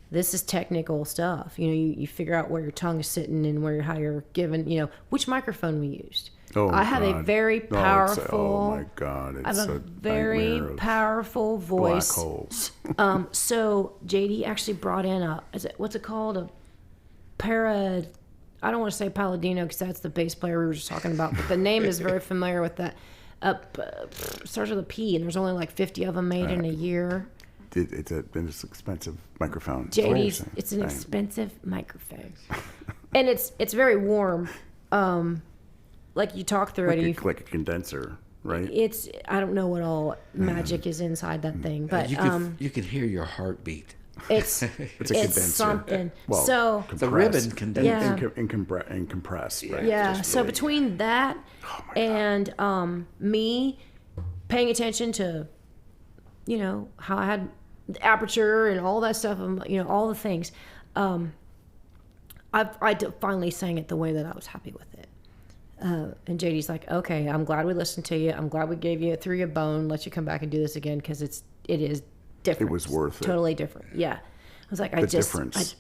this is technical stuff. You figure out where your tongue is sitting and how you're given, which microphone we used. Oh, I have God. a very powerful. Oh my God! I have a very powerful voice. Black holes. So JD actually brought in what's it called? I don't want to say Palladino because that's the bass player we were just talking about, but the name is very familiar with that. Starts with a P, and there's only like 50 of them made in a year. It's an expensive microphone. JD's, it's an expensive microphone, and it's very warm. Like you talk through it, like a condenser, right? I don't know what all magic is inside that thing, but you can hear your heartbeat. It's a condenser. something. Well, so the ribbon condenser. Yeah. and compressed. Right? Yeah. Just So really- between that and me paying attention to, how I had the aperture and all that stuff, all the things, I finally sang it the way that I was happy with it. And JD's like, okay, I'm glad we listened to you. I'm glad we threw you a bone, let you come back and do this again because it is different. It was worth it. Totally different. Yeah. I was like,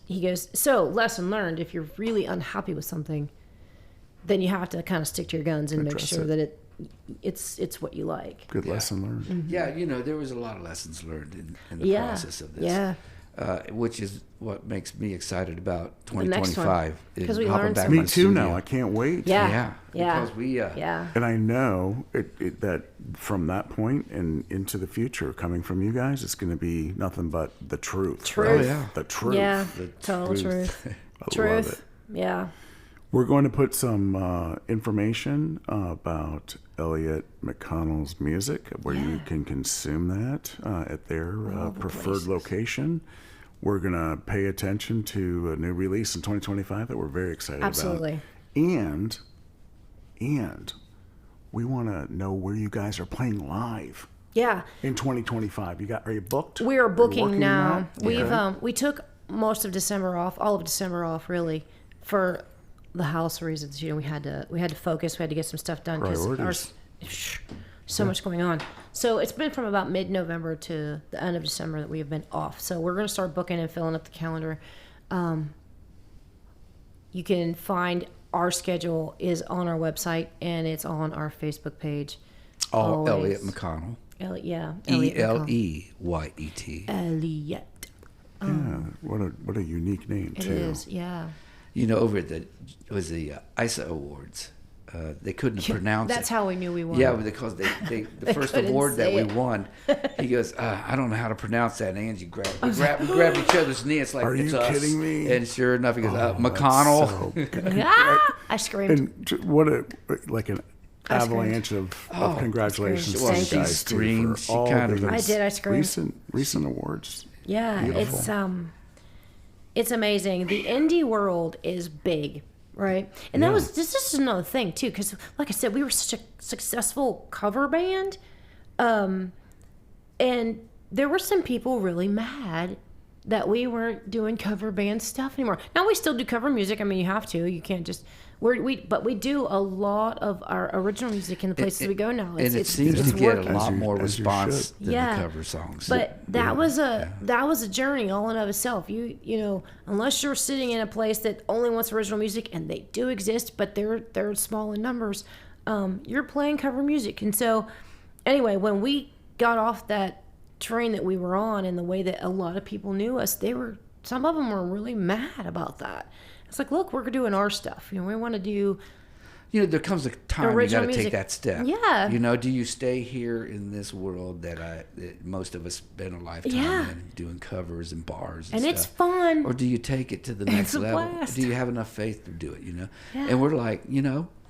he goes, so lesson learned, if you're really unhappy with something, then you have to kind of stick to your guns and make sure that it's what you like. Good lesson learned. Mm-hmm. Yeah, there was a lot of lessons learned in the process of this. Yeah. Which is what makes me excited about The next 2025. one. 'Cause we hopping learned back so in Me the too. studio. Now I can't wait. Yeah. Because we Yeah. And I know that from that point and into the future, coming from you guys, it's going to be nothing but the truth. Truth. right? Oh, yeah. The truth. Yeah. The Total truth. I love it. Yeah. We're going to put some information about Eleyet McConnell's music, where you can consume that at their preferred places. location. We're going to pay attention to a new release in 2025 that we're very excited Absolutely. about. And we want to know where you guys are playing live Yeah. in 2025. Are you booked? We are Are you booking working now. on that? We've Okay. we took most of December off, all of December off really, for the house reasons. We had to focus. We had to get some stuff done Priorities. so much going on. So it's been from about mid-November to the end of December that we have been off. So we're going to start booking and filling up the calendar. You can find our schedule is on our website and it's on our Facebook page. All Always. Eleyet McConnell. Eleyet Eleyet. Eleyet. Yeah, what a unique name It too. is, yeah. Over at the ISA Awards, they couldn't pronounce That's it. how we knew we won. Yeah, because the first couldn't award that say we it. won, he goes, I don't know how to pronounce that. And Angie grabbed each other's knee. It's like, Are it's you us. kidding me? And sure enough, he goes, That's McConnell. so good. Ah! I screamed. And what an I avalanche of congratulations Well, to you she guys too screamed. for She all kind of- these I did, I screamed. recent awards. Yeah, Beautiful. it's amazing. The indie world is big, right? And this is another thing too, because like I said, we were such a successful cover band, and there were some people really mad that we weren't doing cover band stuff anymore. Now we still do cover music. I mean, you have to. You can't just. But we do a lot of our original music in the places we go now. And it seems it's to get working. a lot As you- more as you response should. than Yeah. the cover songs. But that was a journey all in of itself. You know, unless you're sitting in a place that only wants original music, and they do exist, but they're small in numbers. You're playing cover music, and so anyway, when we got off that train that we were on, and the way that a lot of people knew us, some of them were really mad about that. It's like, look, we're doing our stuff. You know, we want to do. There comes a time you got Original to music. take that step. Yeah. Do you stay here in this world that most of us spend a lifetime Yeah. in, doing covers and bars And stuff? it's fun. Or do you take it to the next a level? blast. Do you have enough faith to do it? Yeah. And we're like,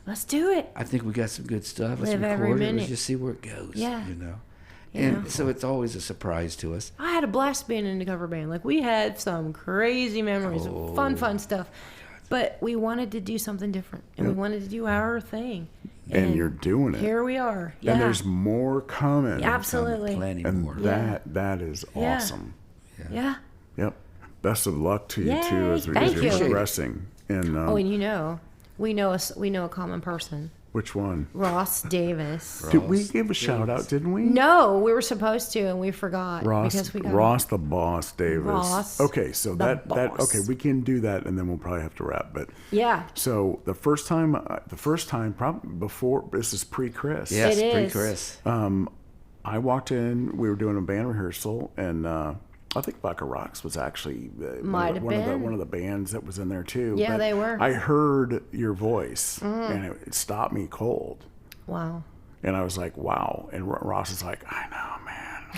Let's do it. I think we got some good stuff. Let's Live every record it. minute. Let's just see where it goes. Yeah. And so it's always a surprise to us. I had a blast being in the cover band. Like, we had some crazy memories of fun stuff. But we wanted to do something different, and we wanted to do our thing. And you're doing it. Here we are. Yeah. And there's more coming. Absolutely. Plenty And more. that is Yeah. awesome. Yeah. Yep. Best of luck to you Yay, too as thank you're you. progressing. And Oh, and we know a common person, which one? Ross Davis. Did we give a shout out, didn't we? No, we were supposed to, and we forgot Ross, because we got Ross the Boss Davis. Ross okay, so the that Boss. okay, we can do that, and then we'll probably have to wrap. But Yeah. so the first time, probably before this is pre-Chris. Yes, It pre is. Chris. I walked in. We were doing a band rehearsal, and I think Bucka Rocks was actually Might have one of been. the bands that was in there too. Yeah, But they were. I heard your voice, and it stopped me cold. Wow. And I was like, wow. And Ross is like, I know, man.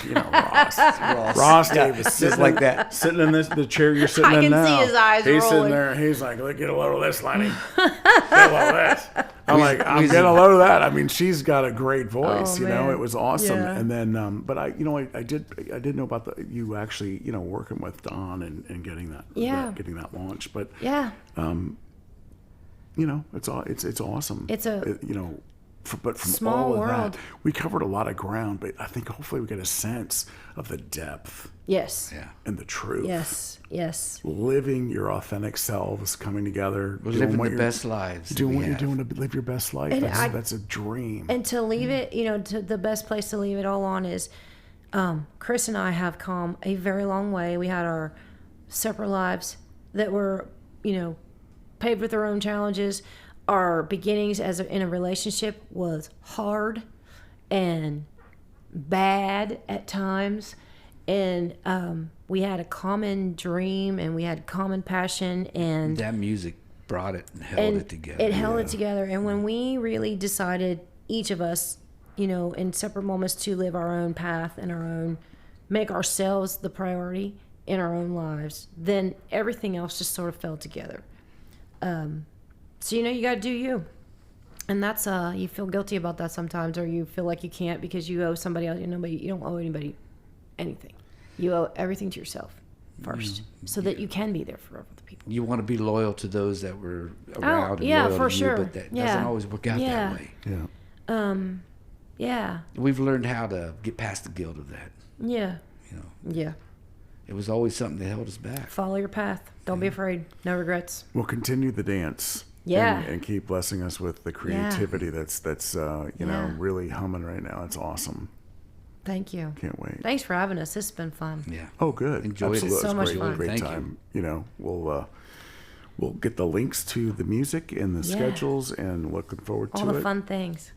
You know, Ross Davis. Just like that. Sitting in the chair you're sitting I in can now. see his eyes He's rolling. sitting there. He's like, look, get a load of this, Lenny. Get a load of this. I'm like, I'm Weezy. getting a load of that. I mean, she's got a great voice. Oh, you know, man. it was awesome. Yeah. And then, but I did know about you actually, working with Don and getting that, Yeah. getting that launch. But Yeah. it's awesome. It's a but from small all of world. that, we covered a lot of ground. But I think hopefully we get a sense of the depth Yes. Yeah. and the truth. Yes. Yes. Living your authentic selves, coming together, We're doing living what the you're- best lives. that doing we what you're have. doing to live your best life. And That's a dream. And to leave it, to the best place to leave it all on is, Chris and I have come a very long way. We had our separate lives that were, paved with their own challenges. Our beginnings in a relationship was hard and bad at times. And we had a common dream, and we had common passion, and That music brought it and held it together. It held it together. And when we really decided, each of us, in separate moments, to live our own path and make ourselves the priority in our own lives, then everything else just sort of fell together. So you got to do you, and that's you feel guilty about that sometimes, or you feel like you can't because you owe somebody else. But you don't owe anybody anything. You owe everything to yourself first, so that you can be there for other people. You want to be loyal to those that were around. yeah, and loyal for to sure. You, but that Yeah. doesn't always work out Yeah. that way. Yeah. Yeah, We've learned how to get past the guilt of that. yeah, yeah. It was always something that held us back. Follow your path. Don't be afraid. No regrets. We'll continue the dance. Yeah. And keep blessing us with the creativity that's Yeah. really humming right now. It's awesome. Thank you. Can't wait. Thanks for having us. This has been fun. Yeah. Oh, good. Enjoyed it. Absolutely. So It's much great, fun. Great Thank you. time. We'll get the links to the music and the Yeah. schedules, and looking forward to All the it. fun things.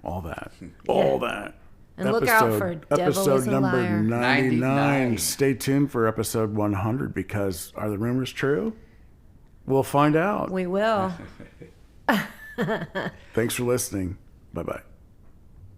All that. All that. And look out for Devil episode is a number Liar. 99. 99. Stay tuned for episode 100, because are the rumors true? We'll find out. We will. Thanks for listening. Bye-bye.